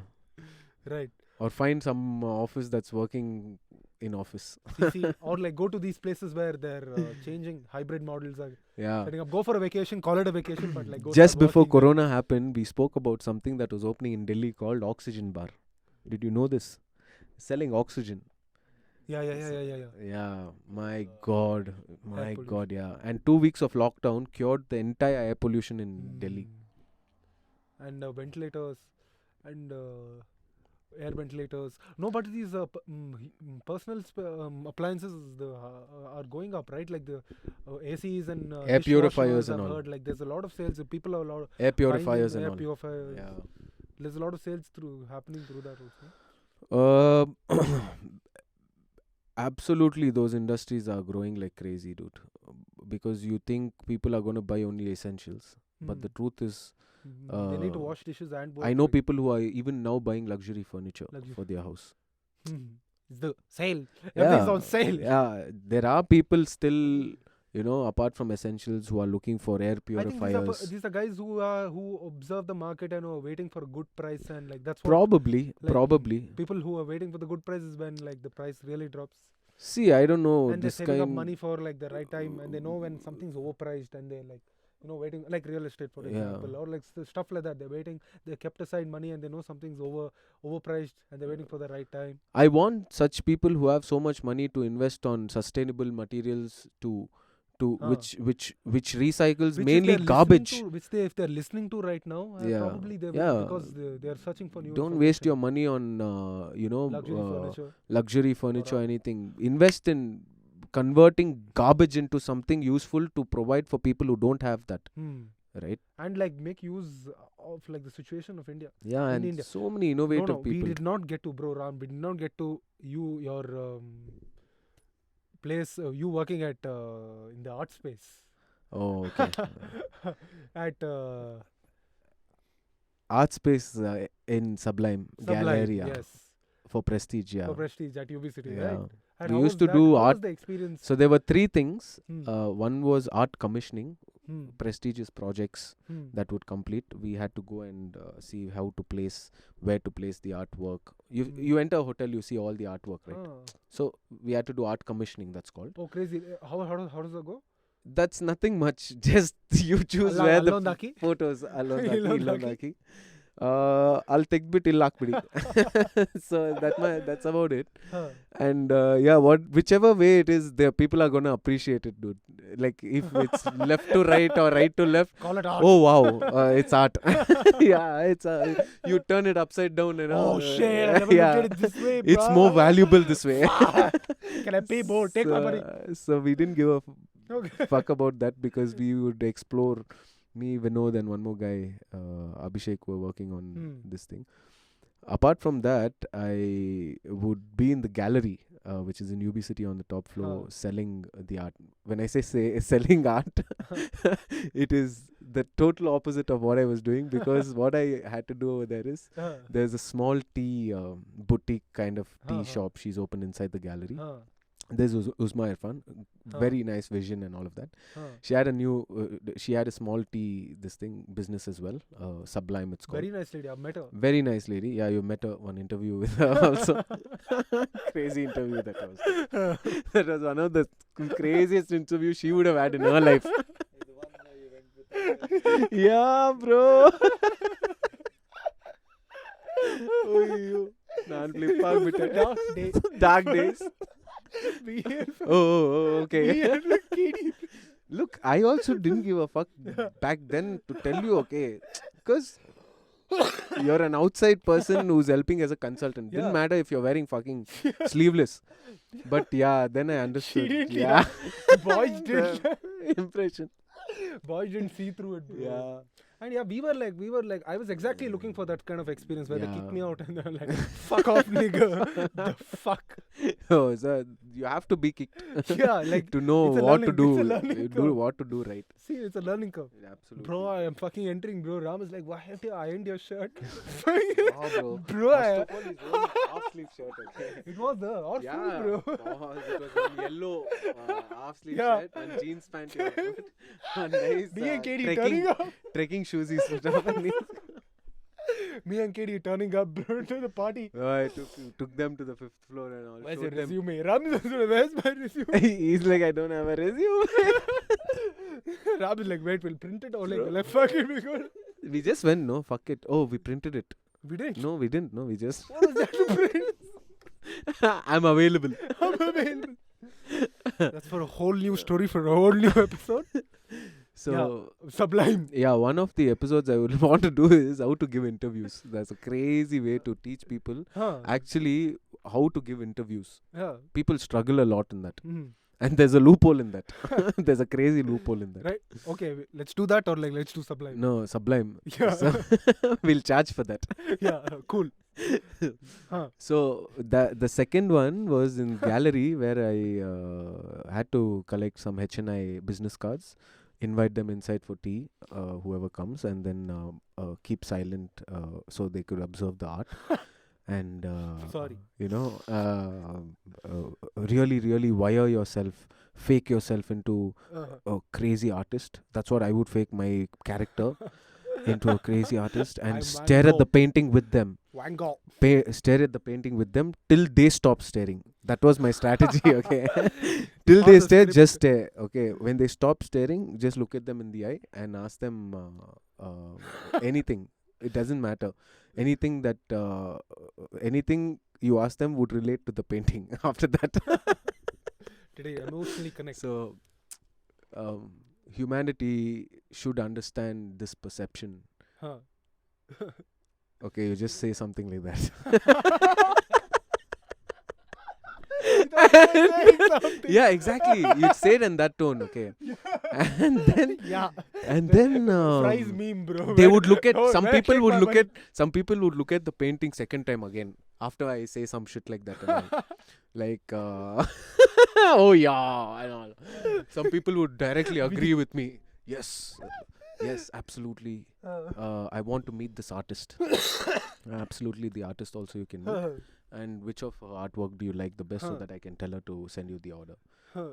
Speaker 2: right?
Speaker 3: Or find some office that's working in office.
Speaker 2: CC, or like go to these places where they're changing hybrid models are
Speaker 3: Yeah.
Speaker 2: setting up. Go for a vacation, call it a vacation, but like go
Speaker 3: Just
Speaker 2: start
Speaker 3: before
Speaker 2: working there.
Speaker 3: Corona happened, we spoke about something that was opening in Delhi called Oxygen Bar. Did you know this? Selling oxygen.
Speaker 2: Yeah.
Speaker 3: Yeah, my God. My
Speaker 2: pollution.
Speaker 3: God, yeah. And 2 weeks of lockdown cured the entire air pollution in Delhi.
Speaker 2: And ventilators and air ventilators. No, but these personal appliances are going up, right? Like the ACs and
Speaker 3: Air purifiers
Speaker 2: dishwashers,
Speaker 3: and
Speaker 2: I've
Speaker 3: all.
Speaker 2: heard, like there's a lot of sales. People are a lot
Speaker 3: Air
Speaker 2: buying
Speaker 3: purifiers
Speaker 2: in
Speaker 3: and
Speaker 2: air
Speaker 3: all.
Speaker 2: purifiers.
Speaker 3: Yeah.
Speaker 2: There's a lot of sales happening through that also.
Speaker 3: Absolutely, those industries are growing like crazy, dude. Because you think people are going to buy only essentials. But the truth is,
Speaker 2: they need to wash dishes and
Speaker 3: I know people who are even now buying luxury furniture
Speaker 2: Luxury.
Speaker 3: for their house.
Speaker 2: It's the sale. Everything's on sale.
Speaker 3: Yeah, there are people still apart from essentials, who are looking for air
Speaker 2: I think
Speaker 3: purifiers.
Speaker 2: these are guys who observe the market and who are waiting for a good price, and like that's what
Speaker 3: Probably,
Speaker 2: like
Speaker 3: probably.
Speaker 2: people who are waiting for the good price is when like the price really drops,
Speaker 3: See, I don't know
Speaker 2: and they're
Speaker 3: this
Speaker 2: saving up
Speaker 3: kind.
Speaker 2: money for like the right time, and they know when something's overpriced, and they're like waiting, like real estate for
Speaker 3: Yeah.
Speaker 2: example, or like stuff like that. They're waiting, they kept aside money, and they know something's overpriced, and they're waiting for the right time.
Speaker 3: I want such people who have so much money to invest on sustainable materials to
Speaker 2: Huh.
Speaker 3: which recycles
Speaker 2: Which
Speaker 3: mainly
Speaker 2: if they're
Speaker 3: garbage.
Speaker 2: listening to, which if they're listening to right now,
Speaker 3: Yeah.
Speaker 2: probably they will,
Speaker 3: Yeah.
Speaker 2: because they're searching for new
Speaker 3: Don't waste your
Speaker 2: information.
Speaker 3: money on
Speaker 2: Luxury furniture.
Speaker 3: luxury furniture or
Speaker 2: Or,
Speaker 3: anything. Invest in converting garbage into something useful to provide for people who don't have that, right?
Speaker 2: and like make use of like the situation of India.
Speaker 3: Yeah,
Speaker 2: In
Speaker 3: and
Speaker 2: India.
Speaker 3: so many
Speaker 2: No,
Speaker 3: innovative
Speaker 2: we
Speaker 3: people.
Speaker 2: did not get to, bro Ram. We did not get to your place. You working at in the art space.
Speaker 3: Oh, okay.
Speaker 2: At
Speaker 3: Art space in Sublime,
Speaker 2: Sublime,
Speaker 3: Galleria
Speaker 2: yes,
Speaker 3: for Prestige. Yeah,
Speaker 2: for Prestige at UB City,
Speaker 3: yeah.
Speaker 2: right? And
Speaker 3: We
Speaker 2: how
Speaker 3: used
Speaker 2: was
Speaker 3: to do
Speaker 2: how
Speaker 3: art.
Speaker 2: was the experience?
Speaker 3: So there were three things.
Speaker 2: Hmm.
Speaker 3: One was art commissioning,
Speaker 2: Hmm.
Speaker 3: prestigious projects
Speaker 2: Hmm.
Speaker 3: that would complete. We had to go and see how to place, where to place the artwork. You enter a hotel, you see all the artwork, right?
Speaker 2: Ah.
Speaker 3: So we had to do art commissioning. That's called.
Speaker 2: Oh, crazy! How does that go?
Speaker 3: That's nothing much. Just you choose where the
Speaker 2: Allondaki?
Speaker 3: photos. Allondaki,
Speaker 2: Illondaki?
Speaker 3: Illondaki. I'll take bit illakbidi. So that's about it.
Speaker 2: Huh.
Speaker 3: And whichever way it is, the people are gonna appreciate it, dude. Like if it's left to right or right to left.
Speaker 2: Call it art.
Speaker 3: Oh wow, it's art. Yeah, it's you turn it upside down,
Speaker 2: Oh shit! I never
Speaker 3: yeah,
Speaker 2: looked at it this way,
Speaker 3: it's
Speaker 2: bruh.
Speaker 3: more valuable this way.
Speaker 2: Can I pay more? Take my money.
Speaker 3: So we didn't give a
Speaker 2: Okay.
Speaker 3: fuck about that because we would explore. Me, Vinod, and one more guy, Abhishek, were working on this thing. Apart from that, I would be in the gallery, which is in UB City on the top floor, selling the art. When I say selling art, it is the total opposite of what I was doing, because what I had to do over there is there's a small tea boutique kind of tea shop. She's opened inside the gallery. There's Uzma Irfan, very nice vision and all of that. She had she had a small tea business as well, Sublime it's called.
Speaker 2: Very nice lady. I've met her.
Speaker 3: Very nice lady. Yeah, you met her, one interview with her also. Crazy interview that was. That was one of the craziest interviews she would have had in her life. Yeah, bro. ನಾನು flip ಆಗ್ಬಿಟ್ಟೆ. Dark days. Oh, okay. Look, I also didn't give a fuck back then to tell you, okay, because you're an outside person who's helping as a consultant. Didn't matter if you're wearing fucking sleeveless. But yeah, then I understood. Yeah.
Speaker 2: Boys did.
Speaker 3: Impression.
Speaker 2: Boys didn't see through it, bro.
Speaker 3: Yeah.
Speaker 2: And yeah, we were like, I was exactly looking for that kind of experience where they kicked me
Speaker 3: Yeah.
Speaker 2: out and they're like, fuck off, nigga. The fuck?
Speaker 3: Oh, so you have to be kicked
Speaker 2: Yeah, like,
Speaker 3: to know
Speaker 2: it's a
Speaker 3: what to
Speaker 2: learning-
Speaker 3: do.
Speaker 2: it's a learning curve.
Speaker 3: What to do right.
Speaker 2: see, it's a learning curve.
Speaker 3: Absolutely.
Speaker 2: Bro, I am fucking entering, bro. Ram is like, why haven't you ironed your shirt?
Speaker 3: Wow, bro.
Speaker 2: Bro,
Speaker 3: First of all, he's wearing half-sleeve shirt, okay?
Speaker 2: it was the outfit,
Speaker 3: Yeah,
Speaker 2: bro.
Speaker 3: oh, it was one yellow half-sleeve
Speaker 2: Yeah.
Speaker 3: shirt and jeans pant. You know, one nice
Speaker 2: Me and Katie
Speaker 3: trekking,
Speaker 2: turning up.
Speaker 3: trekking shoes he's put on.
Speaker 2: Me and Katie turning up, bro, to the party.
Speaker 3: I took them to the 5th floor and all.
Speaker 2: Where's
Speaker 3: showed
Speaker 2: your
Speaker 3: them.
Speaker 2: resume? Ram is also, where's my resume?
Speaker 3: He's like, I don't have a resume.
Speaker 2: Ram is like, wait, we'll print it or like, let's fuck it. We go.
Speaker 3: We just went, no, fuck it. Oh, we printed it.
Speaker 2: We didn't.
Speaker 3: No, we didn't. No, we just.
Speaker 2: What was that to print?
Speaker 3: I'm available.
Speaker 2: I'm available. That's for a whole new story for a whole new episode.
Speaker 3: So,
Speaker 2: Sublime.
Speaker 3: yeah, one of the episodes I would want to do is how to give interviews. That's a crazy way to teach people actually how to give interviews.
Speaker 2: Yeah.
Speaker 3: People struggle a lot in that.
Speaker 2: Mhm.
Speaker 3: And there's a loophole in that. There's a crazy loophole in that.
Speaker 2: Right. Okay, let's do that or like let's do Sublime.
Speaker 3: No, Sublime.
Speaker 2: Yeah.
Speaker 3: So we'll charge for that.
Speaker 2: Yeah. Cool.
Speaker 3: So the second one was in gallery where I had to collect some HNI business cards, invite them inside for tea, whoever comes, and then keep silent so they could observe the art. and
Speaker 2: Sorry.
Speaker 3: really wire yourself, fake yourself into
Speaker 2: Uh-huh.
Speaker 3: a crazy artist. That's what I would fake my character into a crazy artist and
Speaker 2: I'm Van
Speaker 3: stare at the
Speaker 2: Gogh.
Speaker 3: painting with them.
Speaker 2: Van Gogh.
Speaker 3: Stare at the painting with them till they stop staring. That was my strategy. Okay. Till they
Speaker 2: Pass a
Speaker 3: stare,
Speaker 2: script.
Speaker 3: just stare. Okay. When they stop staring, just look at them in the eye and ask them anything. It doesn't matter. Anything anything you ask them would relate to the painting. After that,
Speaker 2: Today, emotionally connect.
Speaker 3: so humanity should understand this perception.
Speaker 2: Huh.
Speaker 3: Okay, you just say something like that. Yeah, exactly. You'd say it in that tone, okay. And then
Speaker 2: Yeah.
Speaker 3: um,
Speaker 2: Fries meme, bro.
Speaker 3: they
Speaker 2: When-
Speaker 3: would look at
Speaker 2: oh,
Speaker 3: some
Speaker 2: when I
Speaker 3: people
Speaker 2: take
Speaker 3: would
Speaker 2: my
Speaker 3: look
Speaker 2: money.
Speaker 3: at some people would look at the painting second time again after I say some shit like that and all. Like oh yeah and all. Some people would directly agree with me. Yes, yes, absolutely. I want to meet this artist. Absolutely, the artist also you can meet. And which of her artwork do you like the best so
Speaker 2: Huh.
Speaker 3: that I can tell her to send you the order?
Speaker 2: Huh.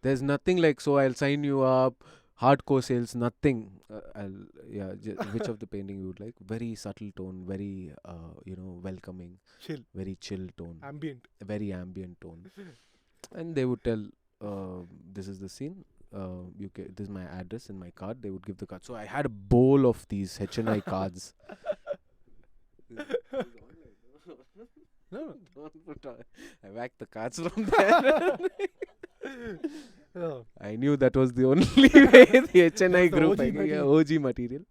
Speaker 3: There's nothing like, so I'll sign you up, hardcore sales, nothing. Which of the painting you would like? Very subtle tone, very welcoming,
Speaker 2: Chill.
Speaker 3: very chill tone,
Speaker 2: Ambient.
Speaker 3: very ambient tone. And they would tell, this is the scene. This is my address and my card. They would give the card. So I had a bowl of these HNI cards.
Speaker 2: No.
Speaker 3: I whacked the cards from there.
Speaker 2: Oh.
Speaker 3: I knew that was the only way the HNI
Speaker 2: That's the
Speaker 3: group
Speaker 2: OG material.
Speaker 3: OG material.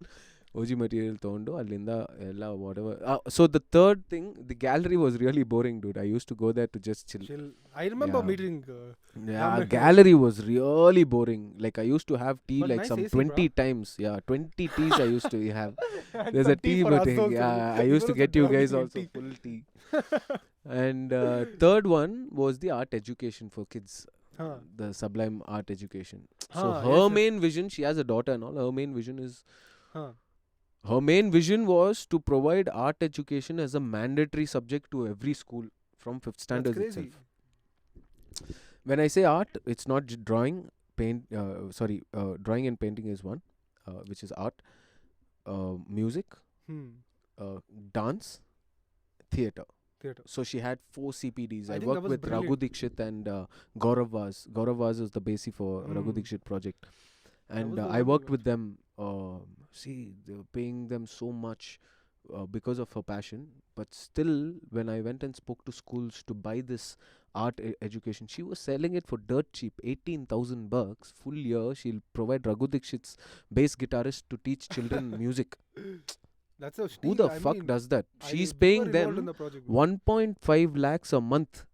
Speaker 3: OG material tondo allinda ella whatever. So the third thing, the gallery was really boring, dude. I used to go there to just chill.
Speaker 2: Chill. I remember
Speaker 3: Yeah.
Speaker 2: meeting.
Speaker 3: Yeah,
Speaker 2: Ramen.
Speaker 3: gallery was really boring. Like I used to have tea
Speaker 2: But
Speaker 3: like
Speaker 2: nice
Speaker 3: some
Speaker 2: AC,
Speaker 3: 20
Speaker 2: bruh.
Speaker 3: times. Yeah, 20 teas I used to have.
Speaker 2: And
Speaker 3: There's
Speaker 2: some
Speaker 3: a tea
Speaker 2: for us
Speaker 3: button.
Speaker 2: also.
Speaker 3: Yeah, I
Speaker 2: You
Speaker 3: used to
Speaker 2: know,
Speaker 3: get
Speaker 2: some
Speaker 3: you
Speaker 2: Dravid
Speaker 3: guys
Speaker 2: green
Speaker 3: also
Speaker 2: tea.
Speaker 3: full tea. And third one was the art education for kids.
Speaker 2: Huh.
Speaker 3: The Sublime Art Education. So
Speaker 2: Huh,
Speaker 3: her
Speaker 2: yes, yes.
Speaker 3: main vision, she has a daughter and all. Her main vision is
Speaker 2: Huh.
Speaker 3: her main vision was to provide art education as a mandatory subject to every school from 5th
Speaker 2: That's
Speaker 3: standards
Speaker 2: crazy.
Speaker 3: itself. When I say art, it's not drawing, drawing and painting is one, which is art, music,
Speaker 2: Hmm.
Speaker 3: dance, theatre.
Speaker 2: Theatre.
Speaker 3: So she had 4 CPDs.
Speaker 2: I
Speaker 3: I
Speaker 2: think that
Speaker 3: worked
Speaker 2: was
Speaker 3: with Raghu
Speaker 2: brilliant.
Speaker 3: Dikshit and Gaurav Vaz. Gaurav Vaz is the basis for Raghu
Speaker 2: Mm.
Speaker 3: Dikshit project. And
Speaker 2: was the
Speaker 3: I
Speaker 2: one we
Speaker 3: worked with
Speaker 2: watched.
Speaker 3: them. See, they were paying them so much because of her passion. But still, when I went and spoke to schools to buy this art education, she was selling it for dirt cheap, 18,000 bucks. Full year, she'll provide Raghu Dikshit's bass guitarist to teach children music.
Speaker 2: That's a
Speaker 3: Who
Speaker 2: steal.
Speaker 3: the
Speaker 2: I
Speaker 3: fuck
Speaker 2: mean,
Speaker 3: does that?
Speaker 2: we
Speaker 3: She's
Speaker 2: were
Speaker 3: paying
Speaker 2: involved in
Speaker 3: them
Speaker 2: the project, bro.
Speaker 3: 1.5 lakhs a month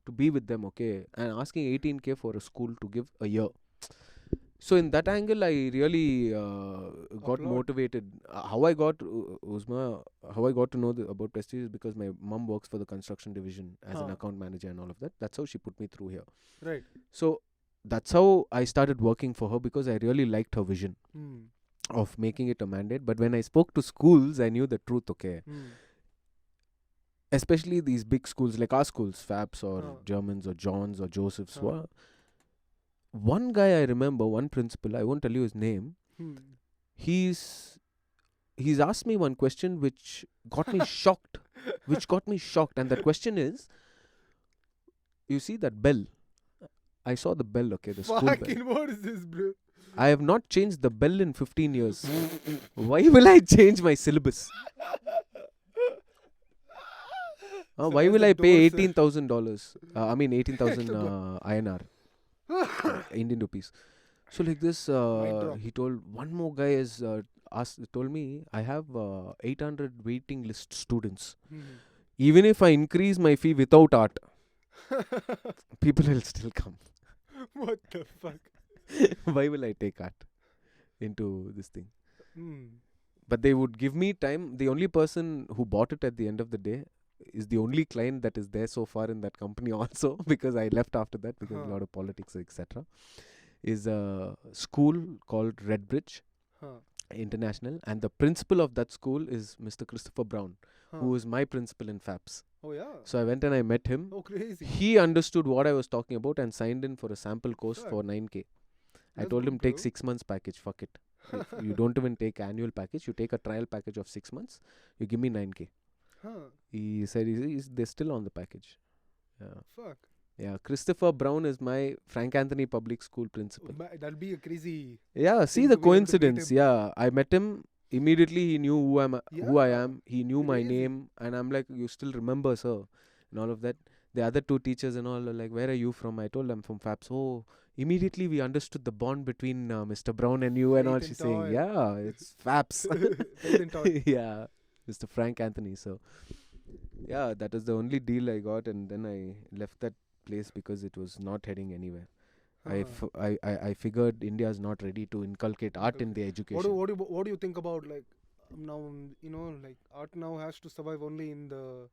Speaker 3: to be with them, okay, and asking 18K for a school to give a year. So in that angle, I really got
Speaker 2: Applaud.
Speaker 3: motivated. How I got Uzma, how I got to know about Prestige is because my mum works for the construction division as an
Speaker 2: Huh.
Speaker 3: account manager and all of that. That's how she put me through here.
Speaker 2: Right.
Speaker 3: So that's how I started working for her, because I really liked her vision
Speaker 2: Hmm.
Speaker 3: of making it a mandate. But when I spoke to schools, I knew the truth, okay.
Speaker 2: Hmm.
Speaker 3: Especially these big schools like our schools, FABs or
Speaker 2: Huh.
Speaker 3: Germans or Johns or Josephs.
Speaker 2: Huh.
Speaker 3: One guy I remember, one principal, I won't tell you his name.
Speaker 2: Hmm.
Speaker 3: He's asked me one question which got me shocked. And that question is, you see that bell? I saw the bell, okay, the school bell.
Speaker 2: Fucking what is this, bro?
Speaker 3: I have not changed the bell in 15 years. Why will I change my syllabus?
Speaker 2: So
Speaker 3: Why
Speaker 2: that's
Speaker 3: will
Speaker 2: the
Speaker 3: I pay
Speaker 2: door, sir.
Speaker 3: $18,000? I mean 18,000 INR, Indian rupees. So like this,
Speaker 2: drop.
Speaker 3: he told, one more guy has told me, I have 800 waiting list students.
Speaker 2: Hmm.
Speaker 3: Even if I increase my fee without art, people will still come.
Speaker 2: What the fuck?
Speaker 3: Why will I take art into this thing?
Speaker 2: Hmm.
Speaker 3: But they would give me time. The only person who bought it at the end of the day is the only client that is there so far in that company also, because I left after that because a
Speaker 2: Huh.
Speaker 3: lot of politics, etc. Is a school called Redbridge.
Speaker 2: Huh.
Speaker 3: International, and the principal of that school is Mr. Christopher Brown, who is my principal in FAPS.
Speaker 2: Oh yeah.
Speaker 3: So I went and I met him.
Speaker 2: Oh crazy.
Speaker 3: He understood what I was talking about and signed in for a sample course
Speaker 2: Fuck.
Speaker 3: for 9K. I
Speaker 2: That's
Speaker 3: told
Speaker 2: good,
Speaker 3: him, take
Speaker 2: bro.
Speaker 3: 6 months package, fuck it. If you don't even take annual package, you take a trial package of 6 months, you give me 9K.
Speaker 2: Huh.
Speaker 3: He said they're still on the package. Yeah.
Speaker 2: Fuck.
Speaker 3: Yeah, Christopher Brown is my Frank Anthony Public School principal.
Speaker 2: That'll be a crazy.
Speaker 3: Yeah, see
Speaker 2: thing
Speaker 3: the
Speaker 2: to be able to meet
Speaker 3: coincidence.
Speaker 2: him.
Speaker 3: Yeah, I met him. Immediately he knew who I
Speaker 2: Yeah,
Speaker 3: am. He knew my
Speaker 2: crazy.
Speaker 3: name, and I'm like, you still remember, sir, and all of that. The other two teachers and all are like, where are you from? I told them from FAPS. Oh, immediately we understood the bond between Mr. Brown and you and all.
Speaker 2: Faith
Speaker 3: She's
Speaker 2: and
Speaker 3: saying,
Speaker 2: toil.
Speaker 3: yeah, it's FAPS.
Speaker 2: Faith and toil.
Speaker 3: Yeah, Mr. Frank Anthony. So, yeah, that was the only deal I got, and then I left that place because it was not heading anywhere. I figured India is not ready to inculcate art in the education.
Speaker 2: What do you think about like now? Like art now has to survive only in the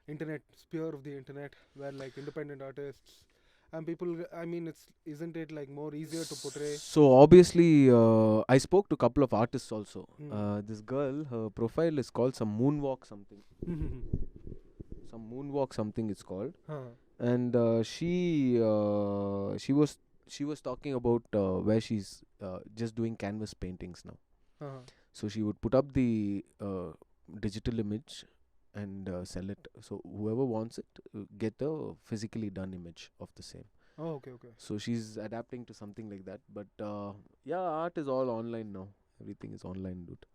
Speaker 2: internet sphere of the internet, where like independent artists and people. I mean, isn't it like more easier to portray?
Speaker 3: So obviously, I spoke to a couple of artists also. This girl, her profile is called some moonwalk something. Some moonwalk something it's called, and she was talking about where she's just doing canvas paintings now. So she would put up the digital image and sell it. So whoever wants it, get a physically done image of the same.
Speaker 2: Oh, okay.
Speaker 3: So she's adapting to something like that. But yeah, art is all online now. Everything is online, dude.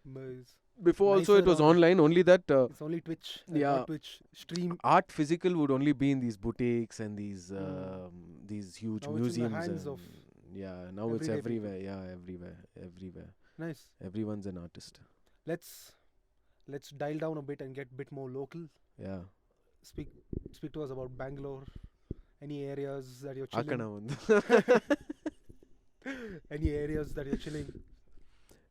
Speaker 2: But it's
Speaker 3: Before also it
Speaker 2: nicer
Speaker 3: was
Speaker 2: now that
Speaker 3: online. Only that
Speaker 2: it's only Twitch. And
Speaker 3: yeah.
Speaker 2: not Twitch stream.
Speaker 3: art physical would only be in these boutiques and these huge
Speaker 2: Now it's in the
Speaker 3: museums.
Speaker 2: hands
Speaker 3: And
Speaker 2: of
Speaker 3: yeah, now it's
Speaker 2: everyday people.
Speaker 3: everywhere. Yeah, everywhere.
Speaker 2: Nice.
Speaker 3: Everyone's an artist.
Speaker 2: Let's dial down a bit and get a bit more local.
Speaker 3: Yeah.
Speaker 2: Speak to us about Bangalore. Any areas that you're chilling?
Speaker 3: Akana vandu.
Speaker 2: Any areas that you're chilling?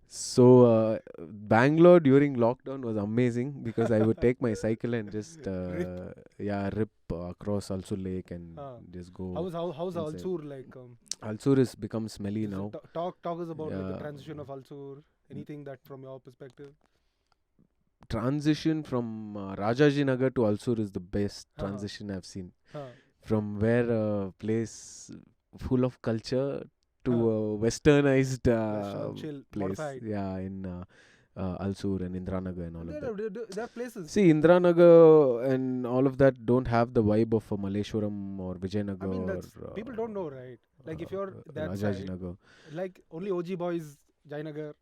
Speaker 3: So Bangalore during lockdown was amazing because I would take my cycle and just rip across Alsur Lake and just go.
Speaker 2: How's
Speaker 3: inside.
Speaker 2: Alsur like?
Speaker 3: Alsur has become smelly now.
Speaker 2: Talk us about like the
Speaker 3: Yeah.
Speaker 2: transition of Alsur. Anything that from your perspective?
Speaker 3: Transition from Rajaji Nagar to Alsur is the best
Speaker 2: Uh-huh.
Speaker 3: transition I've seen.
Speaker 2: Huh.
Speaker 3: From where a place full of culture to a westernized
Speaker 2: Western, chill,
Speaker 3: place.
Speaker 2: modified.
Speaker 3: Yeah, in Alsur and Indranagar and all of that.
Speaker 2: There are places.
Speaker 3: See, Indranagar and all of that don't have the vibe of Malleshwaram or Vijayanagar.
Speaker 2: I mean, that's
Speaker 3: or,
Speaker 2: people don't know, right? Like if you're that
Speaker 3: Rajaji
Speaker 2: side,
Speaker 3: Nagar.
Speaker 2: like only OG boys, Jainagar.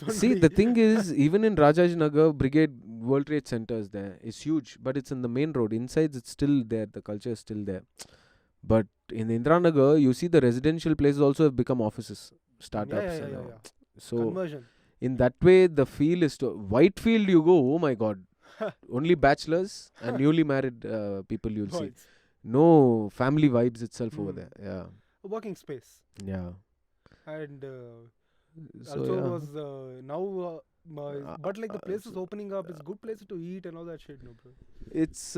Speaker 3: See, the thing is, even in Rajaji Nagar, Brigade World Trade Center is there. It's huge, but it's in the main road. Inside, it's still there. The culture is still there. But in Indranagar, you see the residential places also have become offices, startups. And all. So
Speaker 2: Conversion.
Speaker 3: in that way, the feel is to Whitefield. You go, oh my God, only bachelors and newly married people you'll see.
Speaker 2: Boys.
Speaker 3: No family vibes itself over there. Yeah,
Speaker 2: A working space.
Speaker 3: yeah.
Speaker 2: And
Speaker 3: So
Speaker 2: also
Speaker 3: yeah.
Speaker 2: was now. But like the places opening up, it's good places to eat and all that shit, no, bro.
Speaker 3: It's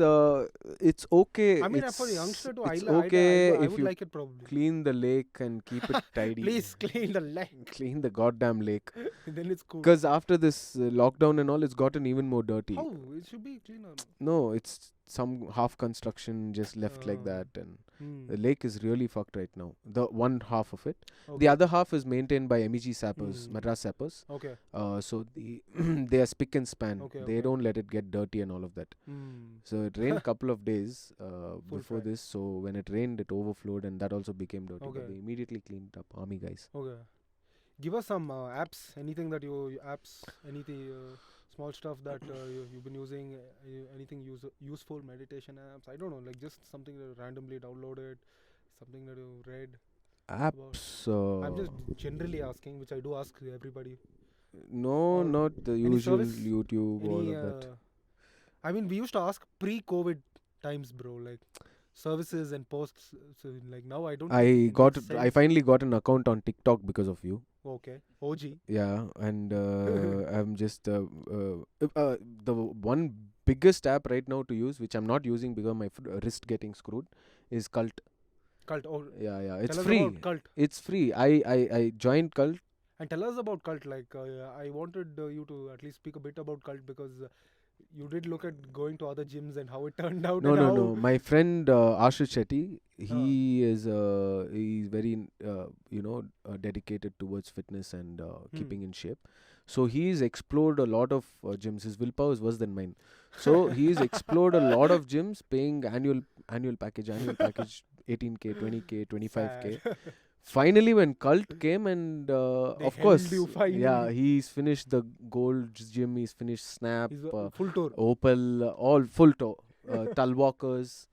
Speaker 3: okay.
Speaker 2: I mean,
Speaker 3: it's,
Speaker 2: for a youngster to,
Speaker 3: it's okay
Speaker 2: I
Speaker 3: if
Speaker 2: would
Speaker 3: you
Speaker 2: like it probably.
Speaker 3: clean the lake and keep it tidy.
Speaker 2: Please clean the lake.
Speaker 3: Clean the goddamn lake.
Speaker 2: Then it's cool.
Speaker 3: Because after this lockdown and all, it's gotten even more dirty.
Speaker 2: How? It should be cleaner.
Speaker 3: No, it's some half construction just left like that, and the lake is really fucked right now. The one half of it.
Speaker 2: Okay.
Speaker 3: The other half is maintained by MEG sappers, Madras sappers.
Speaker 2: Okay.
Speaker 3: So they are spick and span.
Speaker 2: Okay,
Speaker 3: They
Speaker 2: okay.
Speaker 3: don't let it get dirty and all of that. So it rained a couple of days before
Speaker 2: fry.
Speaker 3: this. So when it rained, it overflowed, and that also became dirty.
Speaker 2: Okay.
Speaker 3: But they immediately cleaned it up. Army guys.
Speaker 2: Okay. Give us some apps. Anything that apps. Anything small stuff that you've been using. Anything useful meditation apps. I don't know. Like just something that randomly downloaded. Something that you read.
Speaker 3: Apps.
Speaker 2: I'm just generally asking, which I do ask everybody.
Speaker 3: No,
Speaker 2: Or
Speaker 3: not the
Speaker 2: any
Speaker 3: usual
Speaker 2: service?
Speaker 3: YouTube, all
Speaker 2: Any,
Speaker 3: of that.
Speaker 2: I mean, we used to ask pre-COVID times, bro. Like services and posts. So like now I don't. think
Speaker 3: I
Speaker 2: it
Speaker 3: got.
Speaker 2: makes
Speaker 3: I
Speaker 2: sense.
Speaker 3: finally got an account on TikTok because of you.
Speaker 2: Okay. OG.
Speaker 3: Yeah, and I'm just the one biggest app right now to use, which I'm not using because my wrist getting screwed, is Cult.
Speaker 2: Cult. Oh,
Speaker 3: Yeah, it's
Speaker 2: tell us
Speaker 3: free.
Speaker 2: about Cult.
Speaker 3: It's free. I joined Cult
Speaker 2: And tell us about Cult. Like, I wanted you to at least speak a bit about Cult because you did look at going to other gyms and how it turned out.
Speaker 3: No,
Speaker 2: and
Speaker 3: no,
Speaker 2: how
Speaker 3: no. My friend Ashish Shetty, he's very dedicated towards fitness and keeping in shape. So he's explored a lot of gyms. His willpower is worse than mine. So he's explored a lot of gyms, paying annual package, 18K, 20K, 25K.
Speaker 2: Sad.
Speaker 3: Finally, when Cult came, and
Speaker 2: They
Speaker 3: of
Speaker 2: held
Speaker 3: course,
Speaker 2: you finally.
Speaker 3: yeah, he's finished the Gold Gym, he's finished Snap,
Speaker 2: He's a full tour.
Speaker 3: Opal, all full tour, Talwalkers,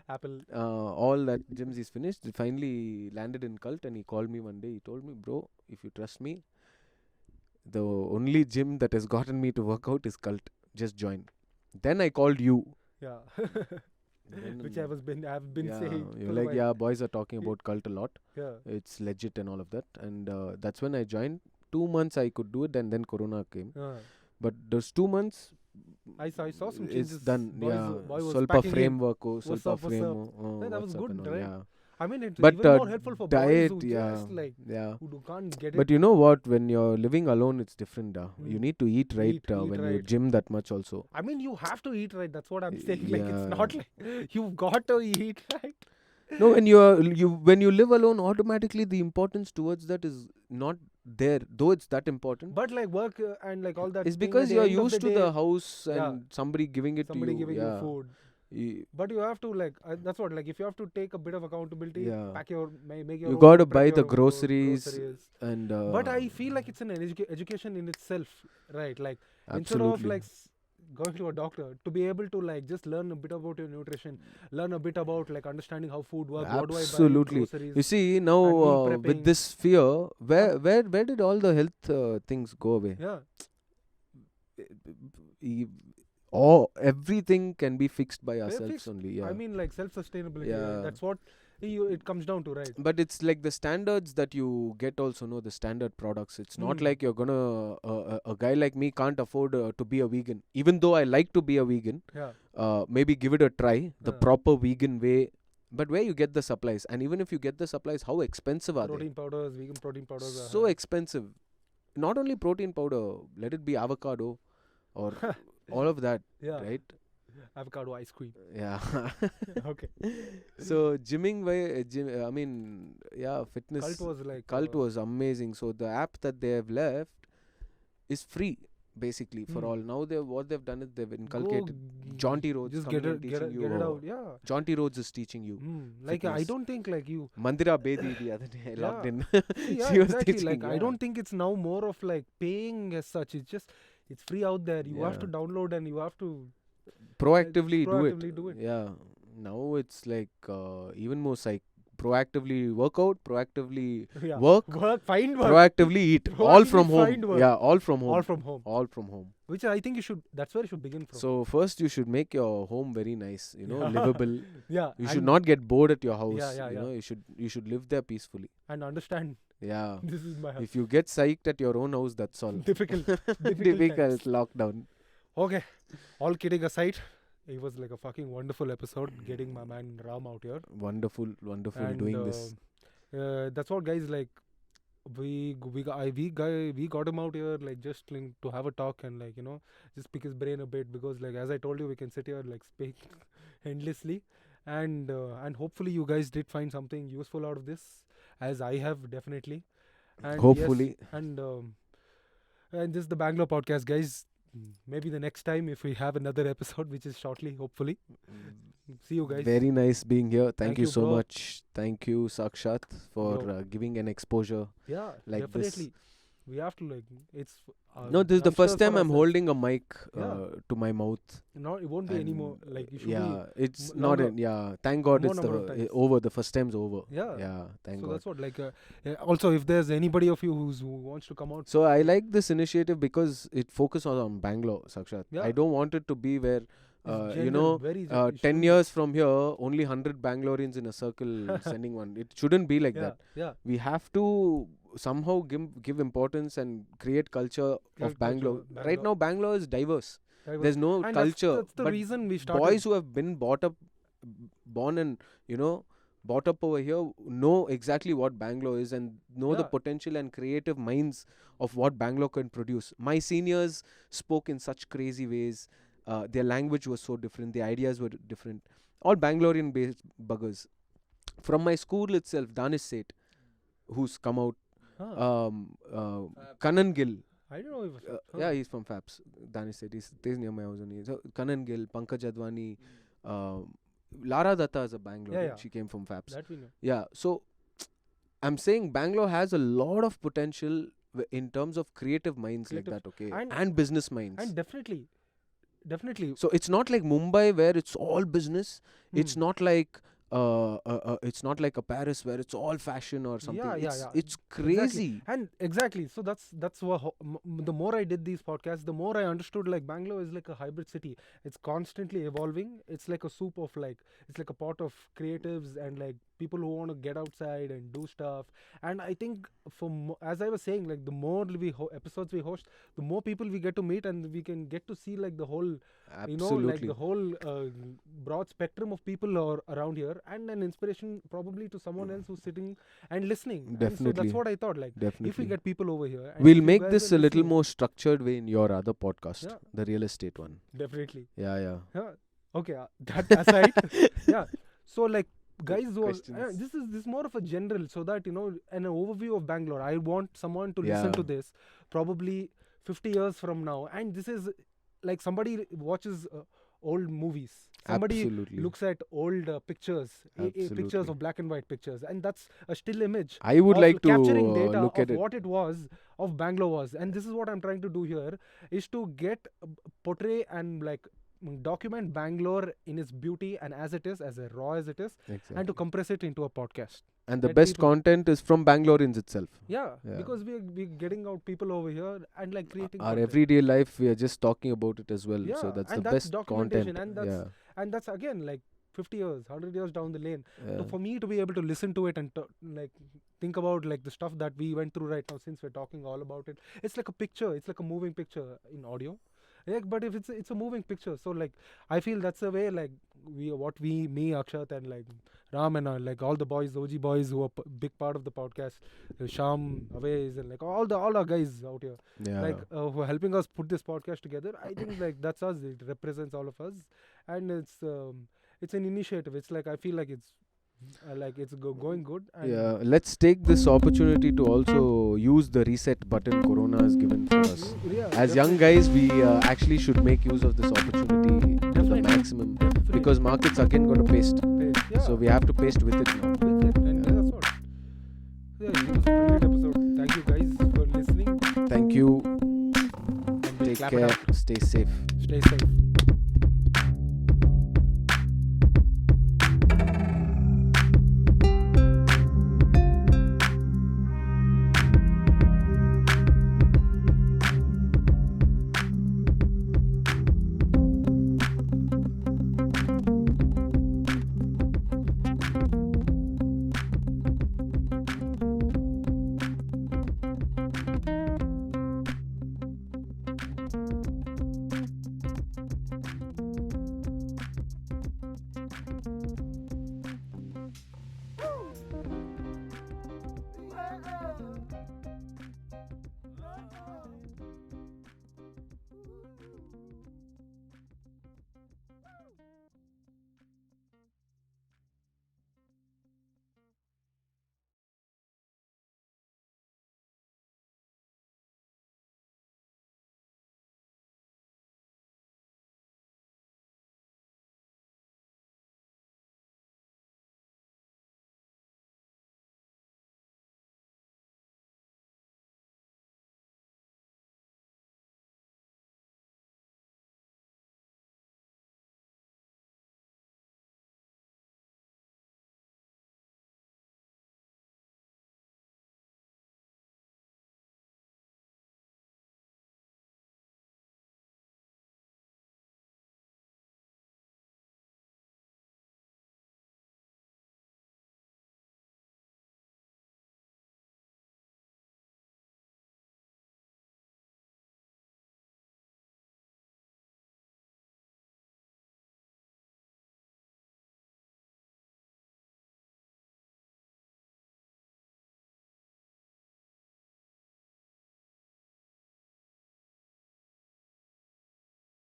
Speaker 2: Apple.
Speaker 3: all that gyms he's finished. He finally landed in Cult, and he called me one day. He told me, bro, if you trust me, the only gym that has gotten me to work out is Cult. Just join. Then I called you.
Speaker 2: Yeah.
Speaker 3: Then,
Speaker 2: Which I've been
Speaker 3: yeah,
Speaker 2: saying.
Speaker 3: you're
Speaker 2: for a
Speaker 3: like,
Speaker 2: while.
Speaker 3: yeah, boys are talking
Speaker 2: Ye-
Speaker 3: about Cult a lot.
Speaker 2: Yeah.
Speaker 3: It's legit and all of that. And that's when I joined. 2 months I could do it, and then Corona came. But those 2 months,
Speaker 2: I saw some
Speaker 3: it's
Speaker 2: changes.
Speaker 3: done.
Speaker 2: Boys,
Speaker 3: yeah,
Speaker 2: boy was
Speaker 3: ಸ್ವಲ್ಪ
Speaker 2: packing in.
Speaker 3: framework,
Speaker 2: What's
Speaker 3: ಸ್ವಲ್ಪ
Speaker 2: up, what's
Speaker 3: frame.
Speaker 2: Yeah, that was
Speaker 3: what's up
Speaker 2: good,
Speaker 3: and all,
Speaker 2: right?
Speaker 3: yeah.
Speaker 2: I mean, it's
Speaker 3: But
Speaker 2: even more helpful for
Speaker 3: diet,
Speaker 2: boys who
Speaker 3: yeah,
Speaker 2: just like
Speaker 3: yeah.
Speaker 2: who can't get
Speaker 3: But
Speaker 2: it.
Speaker 3: you know what? When you're living alone, it's different. You
Speaker 2: Mm.
Speaker 3: need to eat right
Speaker 2: Eat
Speaker 3: when you
Speaker 2: right.
Speaker 3: gym that much also.
Speaker 2: I mean, you have to eat right. That's what I'm saying. Like, it's
Speaker 3: Yeah.
Speaker 2: not like you've got to eat right.
Speaker 3: No, when when you live alone, automatically the importance towards that is not there. Though it's that important,
Speaker 2: But like work and like all that.
Speaker 3: it's
Speaker 2: thing, at
Speaker 3: because
Speaker 2: the
Speaker 3: you're
Speaker 2: end of
Speaker 3: used to
Speaker 2: day,
Speaker 3: the house and
Speaker 2: yeah,
Speaker 3: somebody giving it
Speaker 2: somebody
Speaker 3: to you.
Speaker 2: giving
Speaker 3: yeah.
Speaker 2: you food.
Speaker 3: You,
Speaker 2: But you have to like that's what like if you have to take a bit of accountability,
Speaker 3: Yeah.
Speaker 2: pack your make your
Speaker 3: You
Speaker 2: own
Speaker 3: gotta
Speaker 2: food,
Speaker 3: buy
Speaker 2: prep
Speaker 3: the
Speaker 2: your own
Speaker 3: groceries.
Speaker 2: groceries.
Speaker 3: and
Speaker 2: But I feel like it's an education in itself, right? Like instead
Speaker 3: absolutely.
Speaker 2: of like going to a doctor, to be able to like just learn a bit about your nutrition, learn a bit about like understanding how food works. What do I buy?
Speaker 3: Absolutely.
Speaker 2: Groceries.
Speaker 3: You see now
Speaker 2: and meal
Speaker 3: with
Speaker 2: prepping.
Speaker 3: this fear, where did all the health things go away?
Speaker 2: Yeah,
Speaker 3: Everything can be fixed by ourselves
Speaker 2: fixed.
Speaker 3: only. Yeah.
Speaker 2: I mean like self-sustainability.
Speaker 3: Yeah.
Speaker 2: That's what it comes down to, right?
Speaker 3: But it's like the standards that you get also, no, the standard products. It's not
Speaker 2: Mm.
Speaker 3: like you're gonna a guy like me can't afford to be a vegan, even though I like to be a vegan.
Speaker 2: Yeah,
Speaker 3: Maybe give it a try, the
Speaker 2: Yeah.
Speaker 3: proper vegan way. But where you get the supplies, and even if you get the supplies, how expensive are
Speaker 2: protein powders, vegan protein
Speaker 3: they?
Speaker 2: powders.
Speaker 3: So expensive. Not only protein powder, let it be avocado or all of that,
Speaker 2: yeah,
Speaker 3: right?
Speaker 2: avocado ice cream.
Speaker 3: Yeah.
Speaker 2: Okay,
Speaker 3: So gymming I mean, yeah, fitness.
Speaker 2: Cult was like
Speaker 3: Cult was amazing. So the app that they have left is free basically for
Speaker 2: Hmm.
Speaker 3: all. Now what they've done is they've
Speaker 2: go
Speaker 3: inculcated Jaunty Rhodes
Speaker 2: just
Speaker 3: coming
Speaker 2: get
Speaker 3: and
Speaker 2: it,
Speaker 3: teaching you.
Speaker 2: get it out. Yeah.
Speaker 3: Jaunty Rhodes is teaching you.
Speaker 2: Like I
Speaker 3: fitness.
Speaker 2: don't think like you.
Speaker 3: Mandira Bedi the other day I logged
Speaker 2: Yeah.
Speaker 3: in.
Speaker 2: See, yeah,
Speaker 3: She was
Speaker 2: exactly.
Speaker 3: teaching,
Speaker 2: Like I
Speaker 3: yeah.
Speaker 2: don't think it's now more of like paying as such. It's free out there. You have to
Speaker 3: Yeah.
Speaker 2: download and you have to
Speaker 3: Proactively
Speaker 2: proactively do it.
Speaker 3: Yeah. Now it's like even more proactively work out, proactively
Speaker 2: Yeah.
Speaker 3: work,
Speaker 2: Find work.
Speaker 3: proactively eat. All
Speaker 2: Proactively
Speaker 3: from home.
Speaker 2: find work.
Speaker 3: Yeah, all from home.
Speaker 2: All from home.
Speaker 3: All from home.
Speaker 2: Which I think you should. That's where you should begin from.
Speaker 3: So first you should make your home very nice,
Speaker 2: Yeah.
Speaker 3: livable.
Speaker 2: yeah.
Speaker 3: You should
Speaker 2: and-
Speaker 3: not get bored at your house.
Speaker 2: Yeah, yeah.
Speaker 3: You should live there peacefully.
Speaker 2: and understand
Speaker 3: Yeah.
Speaker 2: this is my house.
Speaker 3: If you get psyched at your own house, that's all.
Speaker 2: Difficult.
Speaker 3: Difficult
Speaker 2: times.
Speaker 3: lockdown.
Speaker 2: Okay. All kidding aside, it was like a fucking wonderful episode getting my man Ram out here.
Speaker 3: Wonderful
Speaker 2: And
Speaker 3: doing this.
Speaker 2: That's what guys like. We got him out here like just like, to have a talk and like just pick his brain a bit because like as I told you we can sit here like speak endlessly and hopefully you guys did find something useful out of this as I have definitely. And yes,
Speaker 3: Hopefully.
Speaker 2: and this is the Bangalore podcast, guys. Maybe the next time if we have another episode, which is shortly, hopefully. See you guys.
Speaker 3: Very nice being here. Thank you so
Speaker 2: bro.
Speaker 3: much. Thank you, Sakshat, for
Speaker 2: Bro.
Speaker 3: giving an exposure.
Speaker 2: Yeah,
Speaker 3: like this.
Speaker 2: definitely. We have to like it's.
Speaker 3: No, this is the
Speaker 2: I'm sure
Speaker 3: first time
Speaker 2: for
Speaker 3: I'm
Speaker 2: ourselves.
Speaker 3: holding a mic
Speaker 2: Yeah.
Speaker 3: to my mouth.
Speaker 2: No, it won't be
Speaker 3: And
Speaker 2: anymore. Like you should
Speaker 3: yeah, it's
Speaker 2: m-
Speaker 3: not
Speaker 2: longer-
Speaker 3: in. Yeah, thank God
Speaker 2: more
Speaker 3: it's
Speaker 2: number of times.
Speaker 3: over. The first time's over.
Speaker 2: be. Yeah.
Speaker 3: Yeah, thank
Speaker 2: So
Speaker 3: God.
Speaker 2: that's what like. Also, if there's anybody of you who wants to come out,
Speaker 3: So I like this initiative because it focuses on Bangalore, Sakshat.
Speaker 2: Yeah.
Speaker 3: I don't want it to be where,
Speaker 2: it's
Speaker 3: you
Speaker 2: general,
Speaker 3: know,
Speaker 2: very
Speaker 3: 10 years from here, only 100 Bangaloreans in a circle sending one. It shouldn't be like
Speaker 2: Yeah,
Speaker 3: that.
Speaker 2: yeah.
Speaker 3: We have to somehow give importance and create culture
Speaker 2: Culture
Speaker 3: of Bangalore.
Speaker 2: of
Speaker 3: Right
Speaker 2: Bangalore.
Speaker 3: now, Bangalore is diverse.
Speaker 2: Diverse.
Speaker 3: There's no
Speaker 2: And
Speaker 3: culture.
Speaker 2: That's the
Speaker 3: but
Speaker 2: reason we started.
Speaker 3: boys who have been born and brought up over here know exactly what Bangalore is and know the
Speaker 2: Yeah.
Speaker 3: potential and creative minds of what Bangalore can produce. My seniors spoke in such crazy ways. Their language was so different. The ideas were different. All Bangalorean based buggers. From my school itself, Danish Seth, who's come out,
Speaker 2: Huh.
Speaker 3: Kanan Gill.
Speaker 2: I don't know if.
Speaker 3: Yeah, he's from FAPS. Danish Seth. He's stays near my house only. So Kanan Gill, Pankaj Advani, Lara Datta is a Bangalorean.
Speaker 2: Yeah.
Speaker 3: She came from FAPS.
Speaker 2: That we know.
Speaker 3: Yeah, so I'm saying Bangalore has a lot of potential in terms of creative minds like
Speaker 2: Creative-
Speaker 3: that, okay,
Speaker 2: and-
Speaker 3: and business minds.
Speaker 2: And definitely.
Speaker 3: So it's not like Mumbai where it's all business. It's
Speaker 2: Hmm.
Speaker 3: not like it's not like a Paris where it's all fashion or something.
Speaker 2: Yeah.
Speaker 3: It's crazy.
Speaker 2: And exactly, so that's what the more I did these podcasts, the more I understood like Bangalore is like a hybrid city. It's constantly evolving. It's like a soup of like, it's like a pot of creatives and like people who want to get outside and do stuff. And I think as I was saying, like the more episodes we host, the more people we get to meet, and we can get to see like the whole
Speaker 3: Absolutely.
Speaker 2: like the whole broad spectrum of people are around here, and an inspiration probably to someone else who's sitting and listening. And so
Speaker 3: Definitely.
Speaker 2: that's what I thought, like if we
Speaker 3: Definitely.
Speaker 2: get people over here, and if
Speaker 3: We'll
Speaker 2: you
Speaker 3: make
Speaker 2: guys
Speaker 3: this
Speaker 2: are
Speaker 3: a little
Speaker 2: listening-
Speaker 3: more structured way in your other podcast,
Speaker 2: Yeah.
Speaker 3: the real estate one.
Speaker 2: definitely.
Speaker 3: Yeah.
Speaker 2: Yeah. Okay, that aside, yeah. So like guys who are,
Speaker 3: Questions.
Speaker 2: this is more of a general, so that an overview of Bangalore. I want someone to listen to
Speaker 3: Yeah.
Speaker 2: this probably 50 years from now, and this is like somebody watches old movies, somebody
Speaker 3: Absolutely.
Speaker 2: looks at old pictures, pictures
Speaker 3: Absolutely.
Speaker 2: of black and white pictures, and that's a still image
Speaker 3: I would
Speaker 2: of
Speaker 3: like to
Speaker 2: capturing data
Speaker 3: look
Speaker 2: of
Speaker 3: at it.
Speaker 2: what it was, of Bangalore was. And this is what I'm trying to do here, is to get portray and like document Bangalore in its beauty and as it is, as raw as it is,
Speaker 3: Exactly.
Speaker 2: and to compress it into a podcast.
Speaker 3: And the
Speaker 2: let
Speaker 3: best
Speaker 2: people-
Speaker 3: content is from Bangaloreans itself.
Speaker 2: Yeah,
Speaker 3: Yeah.
Speaker 2: because we're getting out people over here and like creating
Speaker 3: Our
Speaker 2: content.
Speaker 3: everyday life, we are just talking about it as well. So
Speaker 2: Yeah,
Speaker 3: that's
Speaker 2: and
Speaker 3: the
Speaker 2: that's
Speaker 3: best
Speaker 2: documentation,
Speaker 3: content.
Speaker 2: and that's again like 50 years, 100 years down the lane.
Speaker 3: Yeah.
Speaker 2: So for me to be able to listen to it and like think about like the stuff that we went through right now, since we're talking all about it, it's like a picture, it's like a moving picture in audio. Like, but if it's a moving picture, so like I feel that's the way like me, Akshat, and like Ram, and like all the boys, OG boys who are big part of the podcast, Sham, Awais, and like all our guys out here,
Speaker 3: Yeah.
Speaker 2: like who are helping us put this podcast together. I think like that's us. It represents all of us, and it's an initiative. It's like I feel like it's going good. And
Speaker 3: Yeah, let's take this opportunity to also use the reset button Corona has given for us.
Speaker 2: Yeah,
Speaker 3: As young guys, we actually should make use of this opportunity to the
Speaker 2: Definitely.
Speaker 3: maximum,
Speaker 2: definitely.
Speaker 3: because markets again going to paste.
Speaker 2: Yeah,
Speaker 3: So we have to paste with it now.
Speaker 2: with it, and that's what. Yeah, it was a brilliant episode. Thank you guys for listening.
Speaker 3: Thank you.
Speaker 2: And we'll
Speaker 3: Take
Speaker 2: clap it
Speaker 3: care.
Speaker 2: out.
Speaker 3: Stay safe.
Speaker 2: Stay safe.